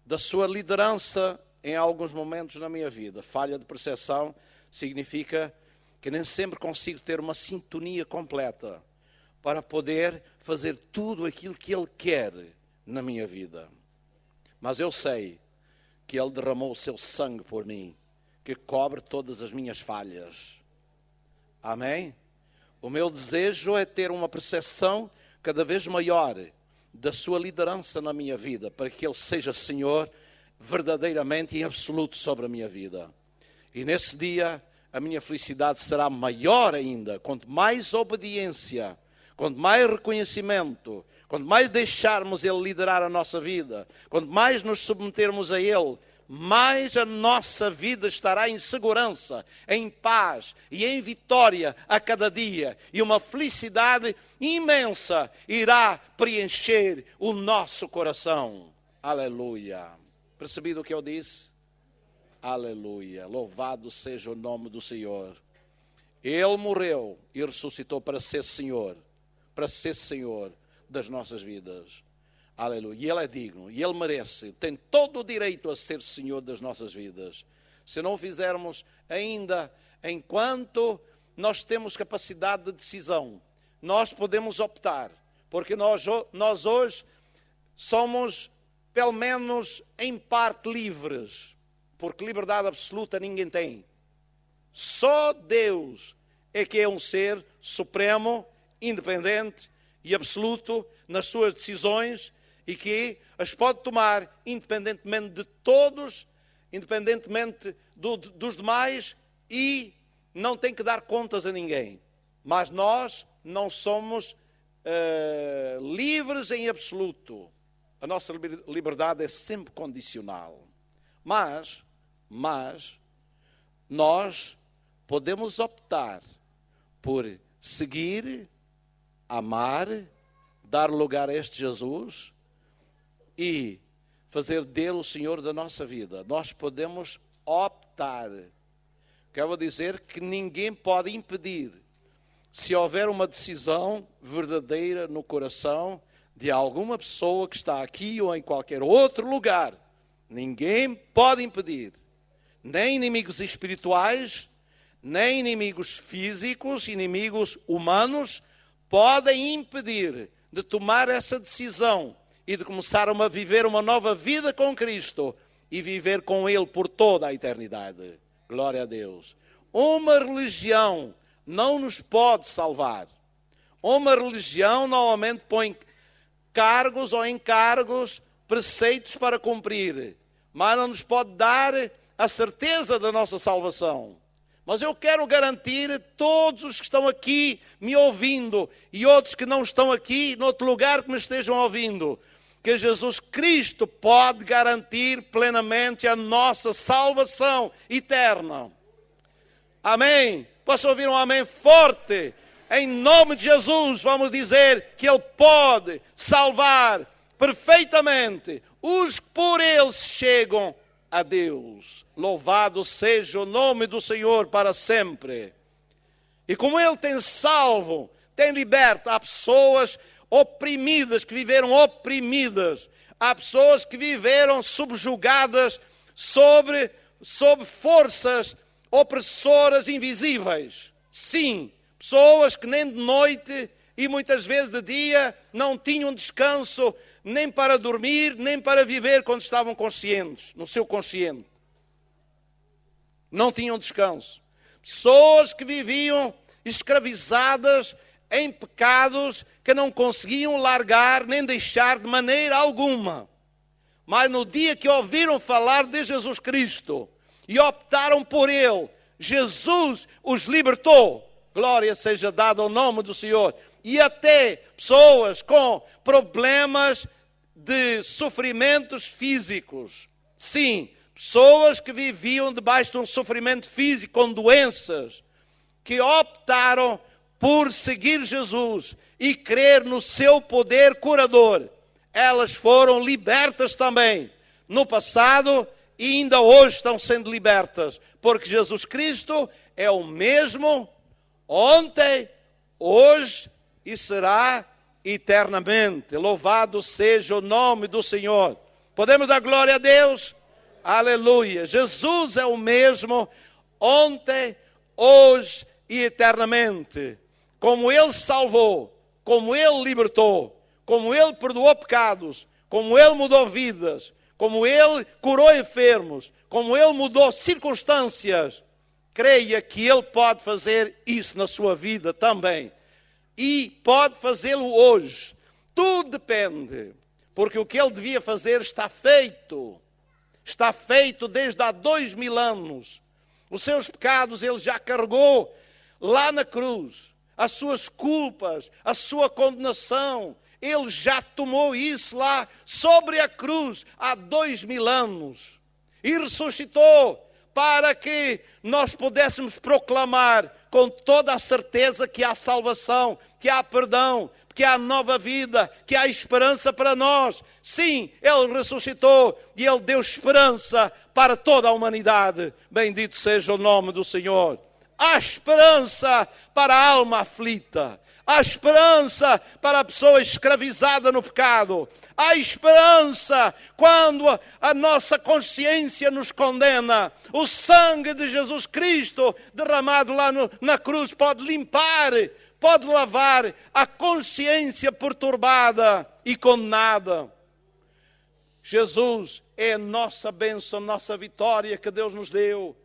da sua liderança em alguns momentos na minha vida. Falha de percepção significa que nem sempre consigo ter uma sintonia completa para poder fazer tudo aquilo que Ele quer na minha vida. Mas eu sei que Ele derramou o seu sangue por mim, que cobre todas as minhas falhas. Amém? O meu desejo é ter uma percepção cada vez maior da sua liderança na minha vida, para que Ele seja Senhor verdadeiramente e absoluto sobre a minha vida. E nesse dia a minha felicidade será maior ainda, quanto mais obediência, quanto mais reconhecimento, quanto mais deixarmos Ele liderar a nossa vida, quanto mais nos submetermos a Ele, mais a nossa vida estará em segurança, em paz e em vitória a cada dia. E uma felicidade imensa irá preencher o nosso coração. Aleluia. Percebido o que eu disse? Aleluia. Louvado seja o nome do Senhor. Ele morreu e ressuscitou para ser Senhor das nossas vidas. Aleluia. E Ele é digno, e Ele merece, tem todo o direito a ser Senhor das nossas vidas. Se não o fizermos ainda, enquanto nós temos capacidade de decisão, nós podemos optar, porque nós hoje somos, pelo menos em parte, livres, porque liberdade absoluta ninguém tem. Só Deus é que é um ser supremo, independente e absoluto nas suas decisões, e que as pode tomar independentemente de todos, independentemente dos demais, e não tem que dar contas a ninguém. Mas nós não somos livres em absoluto. A nossa liberdade é sempre condicional. Mas nós podemos optar por seguir, amar, dar lugar a este Jesus e fazer dele o Senhor da nossa vida. Nós podemos optar. Quero dizer que ninguém pode impedir. Se houver uma decisão verdadeira no coração de alguma pessoa que está aqui ou em qualquer outro lugar, ninguém pode impedir. Nem inimigos espirituais, nem inimigos físicos, inimigos humanos, podem impedir de tomar essa decisão e de começar a viver uma nova vida com Cristo e viver com Ele por toda a eternidade. Glória a Deus. Uma religião não nos pode salvar. Uma religião normalmente põe cargos ou encargos, preceitos para cumprir, mas não nos pode dar a certeza da nossa salvação. Mas eu quero garantir a todos os que estão aqui me ouvindo e outros que não estão aqui, noutro lugar que me estejam ouvindo, que Jesus Cristo pode garantir plenamente a nossa salvação eterna. Amém? Posso ouvir um amém forte? Em nome de Jesus, vamos dizer que Ele pode salvar perfeitamente os que por Ele chegam a Deus. Louvado seja o nome do Senhor para sempre. E como Ele tem salvo, tem liberto, há pessoas oprimidas, que viveram oprimidas. Há pessoas que viveram subjugadas sobre forças opressoras invisíveis. Sim, pessoas que nem de noite, e muitas vezes de dia não tinham descanso nem para dormir, nem para viver quando estavam conscientes, no seu consciente. Não tinham descanso. Pessoas que viviam escravizadas em pecados que não conseguiam largar nem deixar de maneira alguma. Mas no dia que ouviram falar de Jesus Cristo e optaram por Ele, Jesus os libertou. Glória seja dada ao nome do Senhor. E até pessoas com problemas de sofrimentos físicos. Sim, pessoas que viviam debaixo de um sofrimento físico, com doenças, que optaram por seguir Jesus e crer no seu poder curador. Elas foram libertas também no passado e ainda hoje estão sendo libertas, porque Jesus Cristo é o mesmo ontem, hoje e será eternamente. Louvado seja o nome do Senhor. Podemos dar glória a Deus? Aleluia. Jesus é o mesmo ontem, hoje e eternamente. Como Ele salvou, como Ele libertou, como Ele perdoou pecados, como Ele mudou vidas, como Ele curou enfermos, como Ele mudou circunstâncias, creia que Ele pode fazer isso na sua vida também. E pode fazê-lo hoje. Tudo depende, porque o que Ele devia fazer está feito. Está feito desde há 2000 anos. Os seus pecados Ele já carregou lá na cruz. As suas culpas, a sua condenação, Ele já tomou isso lá sobre a cruz há 2000 anos. E ressuscitou para que nós pudéssemos proclamar com toda a certeza que há salvação, que há perdão, que há nova vida, que há esperança para nós. Sim, Ele ressuscitou e Ele deu esperança para toda a humanidade. Bendito seja o nome do Senhor. Há esperança para a alma aflita. Há esperança para a pessoa escravizada no pecado. Há esperança quando a nossa consciência nos condena. O sangue de Jesus Cristo derramado lá na cruz pode limpar, pode lavar a consciência perturbada e condenada. Jesus é a nossa bênção, a nossa vitória que Deus nos deu.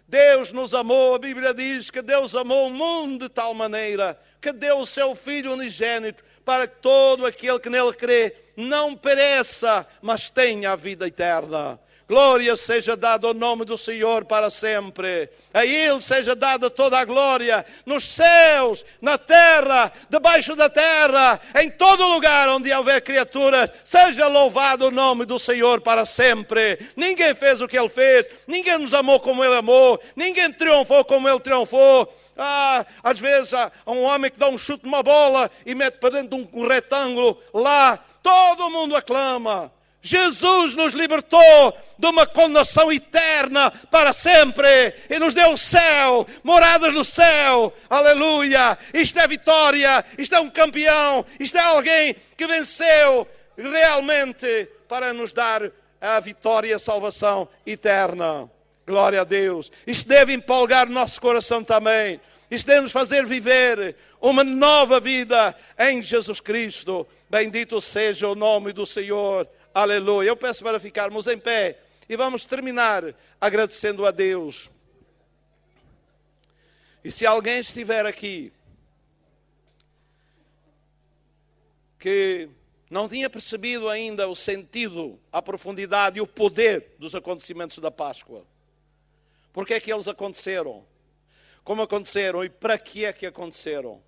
Deus nos amou, a Bíblia diz que Deus amou o mundo de tal maneira que deu o seu Filho unigênito para que todo aquele que nele crê não pereça, mas tenha a vida eterna. Glória seja dada ao nome do Senhor para sempre. A Ele seja dada toda a glória, nos céus, na terra, debaixo da terra, em todo lugar onde houver criaturas. Seja louvado o nome do Senhor para sempre. Ninguém fez o que Ele fez, ninguém nos amou como Ele amou, ninguém triunfou como Ele triunfou. Às vezes há um homem que dá um chute numa bola e mete para dentro de um retângulo lá. Todo mundo aclama. Jesus nos libertou de uma condenação eterna para sempre e nos deu o céu, moradas no céu. Aleluia! Isto é vitória, isto é um campeão, isto é alguém que venceu realmente para nos dar a vitória e a salvação eterna. Glória a Deus. Isto deve empolgar o nosso coração também. Isto deve nos fazer viver uma nova vida em Jesus Cristo. Bendito seja o nome do Senhor. Aleluia. Eu peço para ficarmos em pé e vamos terminar agradecendo a Deus. E se alguém estiver aqui que não tinha percebido ainda o sentido, a profundidade e o poder dos acontecimentos da Páscoa, porque é que eles aconteceram? Como aconteceram e para que é que aconteceram?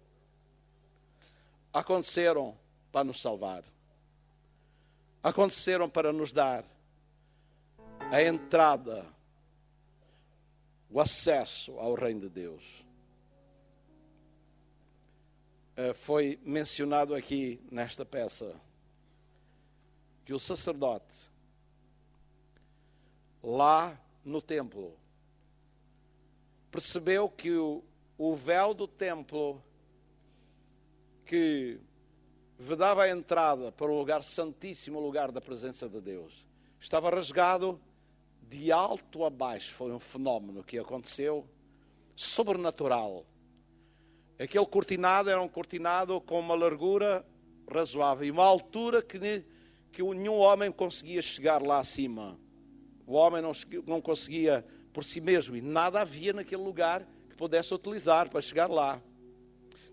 Aconteceram para nos salvar. Aconteceram para nos dar a entrada, o acesso ao reino de Deus. Foi mencionado aqui nesta peça que o sacerdote lá no templo percebeu que o véu do templo que vedava a entrada para o lugar santíssimo, o lugar da presença de Deus, estava rasgado de alto a baixo. Foi um fenómeno que aconteceu, sobrenatural. Aquele cortinado era um cortinado com uma largura razoável e uma altura que nenhum homem conseguia chegar lá acima. O homem não conseguia por si mesmo, e nada havia naquele lugar que pudesse utilizar para chegar lá.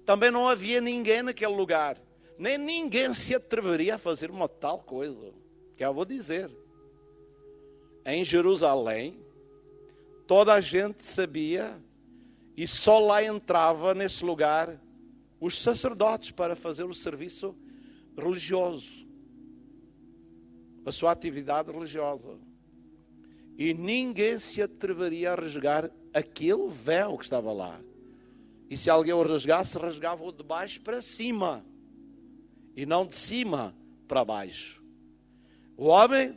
Também não havia ninguém naquele lugar, nem ninguém se atreveria a fazer uma tal coisa, que eu vou dizer. Em Jerusalém, toda a gente sabia, e só lá entrava nesse lugar os sacerdotes para fazer o serviço religioso, a sua atividade religiosa. E ninguém se atreveria a rasgar aquele véu que estava lá. E se alguém o rasgasse, rasgava-o de baixo para cima, e não de cima para baixo. O homem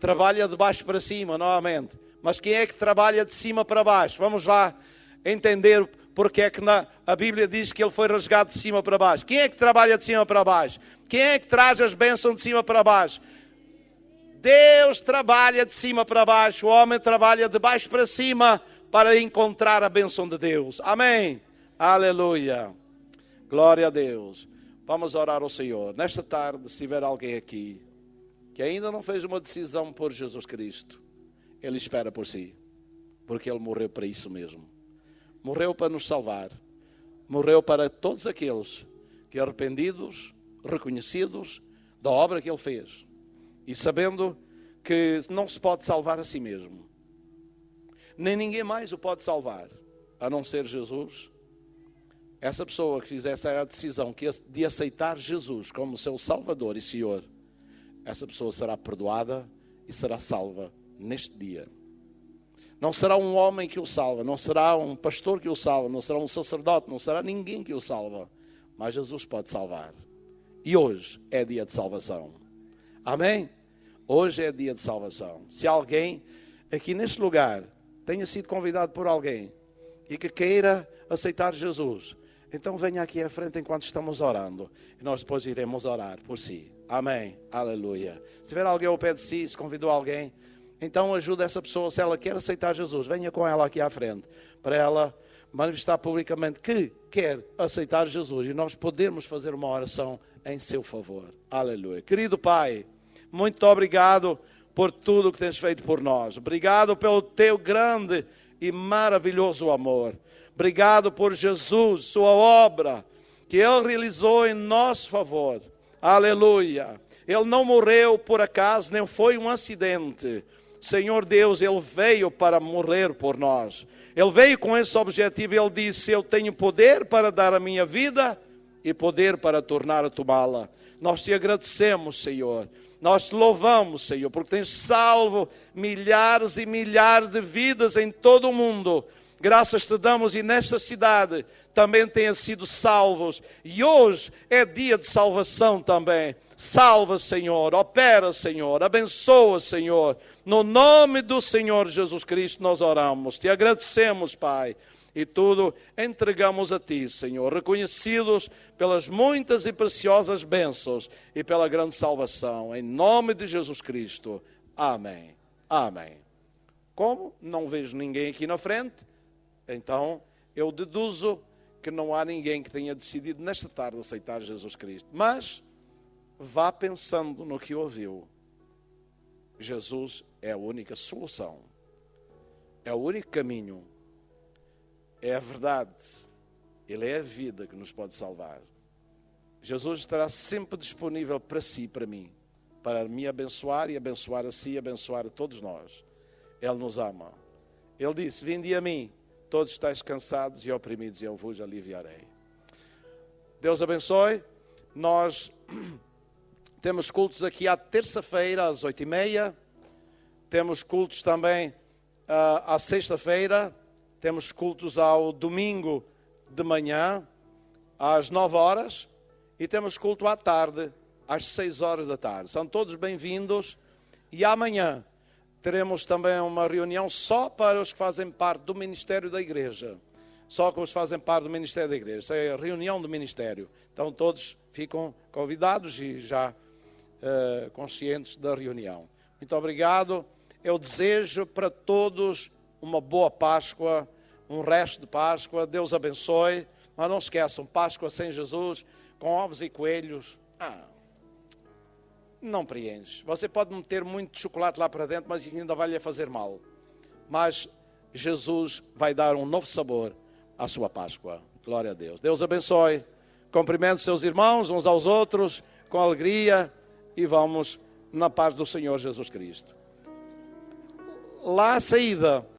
trabalha de baixo para cima, novamente. Mas quem é que trabalha de cima para baixo? Vamos lá entender porque é que a Bíblia diz que ele foi rasgado de cima para baixo. Quem é que trabalha de cima para baixo? Quem é que traz as bênçãos de cima para baixo? Deus trabalha de cima para baixo. O homem trabalha de baixo para cima para encontrar a bênção de Deus. Amém. Aleluia. Glória a Deus. Vamos orar ao Senhor. Nesta tarde, se tiver alguém aqui que ainda não fez uma decisão por Jesus Cristo, Ele espera por si, porque Ele morreu para isso mesmo. Morreu para nos salvar. Morreu para todos aqueles que, arrependidos, reconhecidos da obra que Ele fez, e sabendo que não se pode salvar a si mesmo, nem ninguém mais o pode salvar, a não ser Jesus. Essa pessoa que fizesse a decisão de aceitar Jesus como seu Salvador e Senhor, essa pessoa será perdoada e será salva neste dia. Não será um homem que o salva, não será um pastor que o salva, não será um sacerdote, não será ninguém que o salva, mas Jesus pode salvar. E hoje é dia de salvação. Amém? Hoje é dia de salvação. Se alguém aqui neste lugar tenha sido convidado por alguém e que queira aceitar Jesus, então venha aqui à frente enquanto estamos orando, e nós depois iremos orar por si. Amém. Aleluia. Se tiver alguém ao pé de si, se convidou alguém, então ajuda essa pessoa. Se ela quer aceitar Jesus, venha com ela aqui à frente, para ela manifestar publicamente que quer aceitar Jesus, e nós podemos fazer uma oração em seu favor. Aleluia. Querido Pai, muito obrigado por tudo que tens feito por nós. Obrigado pelo teu grande e maravilhoso amor. Obrigado por Jesus, sua obra, que Ele realizou em nosso favor. Aleluia. Ele não morreu por acaso, nem foi um acidente. Senhor Deus, Ele veio para morrer por nós. Ele veio com esse objetivo. Ele disse: eu tenho poder para dar a minha vida e poder para tornar a tomá-la. Nós te agradecemos, Senhor. Nós te louvamos, Senhor, porque tens salvo milhares e milhares de vidas em todo o mundo. Graças te damos, e nesta cidade também tenham sido salvos. E hoje é dia de salvação também. Salva, Senhor, opera, Senhor, abençoa, Senhor. No nome do Senhor Jesus Cristo nós oramos. Te agradecemos, Pai, e tudo entregamos a Ti, Senhor, reconhecidos pelas muitas e preciosas bênçãos e pela grande salvação. Em nome de Jesus Cristo. Amém. Amém. Como não vejo ninguém aqui na frente, então eu deduzo que não há ninguém que tenha decidido nesta tarde aceitar Jesus Cristo. Mas vá pensando no que ouviu. Jesus é a única solução. É o único caminho. É a verdade. Ele é a vida que nos pode salvar. Jesus estará sempre disponível para si e para mim, para me abençoar e abençoar a si e abençoar a todos nós. Ele nos ama. Ele disse: vinde a mim, todos estáis cansados e oprimidos, e eu vos aliviarei. Deus abençoe. Nós temos cultos aqui à terça-feira, às 8h30. Temos cultos também à sexta-feira. Temos cultos ao domingo de manhã, às 9h. E temos culto à tarde, às 6h da tarde. São todos bem-vindos. E amanhã teremos também uma reunião só para os que fazem parte do ministério da igreja. Só que os que fazem parte do ministério da igreja. Isso é a reunião do ministério. Então todos ficam convidados e já conscientes da reunião. Muito obrigado. Eu desejo para todos uma boa Páscoa, um resto de Páscoa. Deus abençoe. Mas não esqueçam, Páscoa sem Jesus, com ovos e coelhos, não preenche. Você pode meter muito chocolate lá para dentro, mas isso ainda vai lhe fazer mal. Mas Jesus vai dar um novo sabor à sua Páscoa. Glória a Deus. Deus abençoe. Cumprimente os seus irmãos, uns aos outros, com alegria, e vamos na paz do Senhor Jesus Cristo. Lá à saída,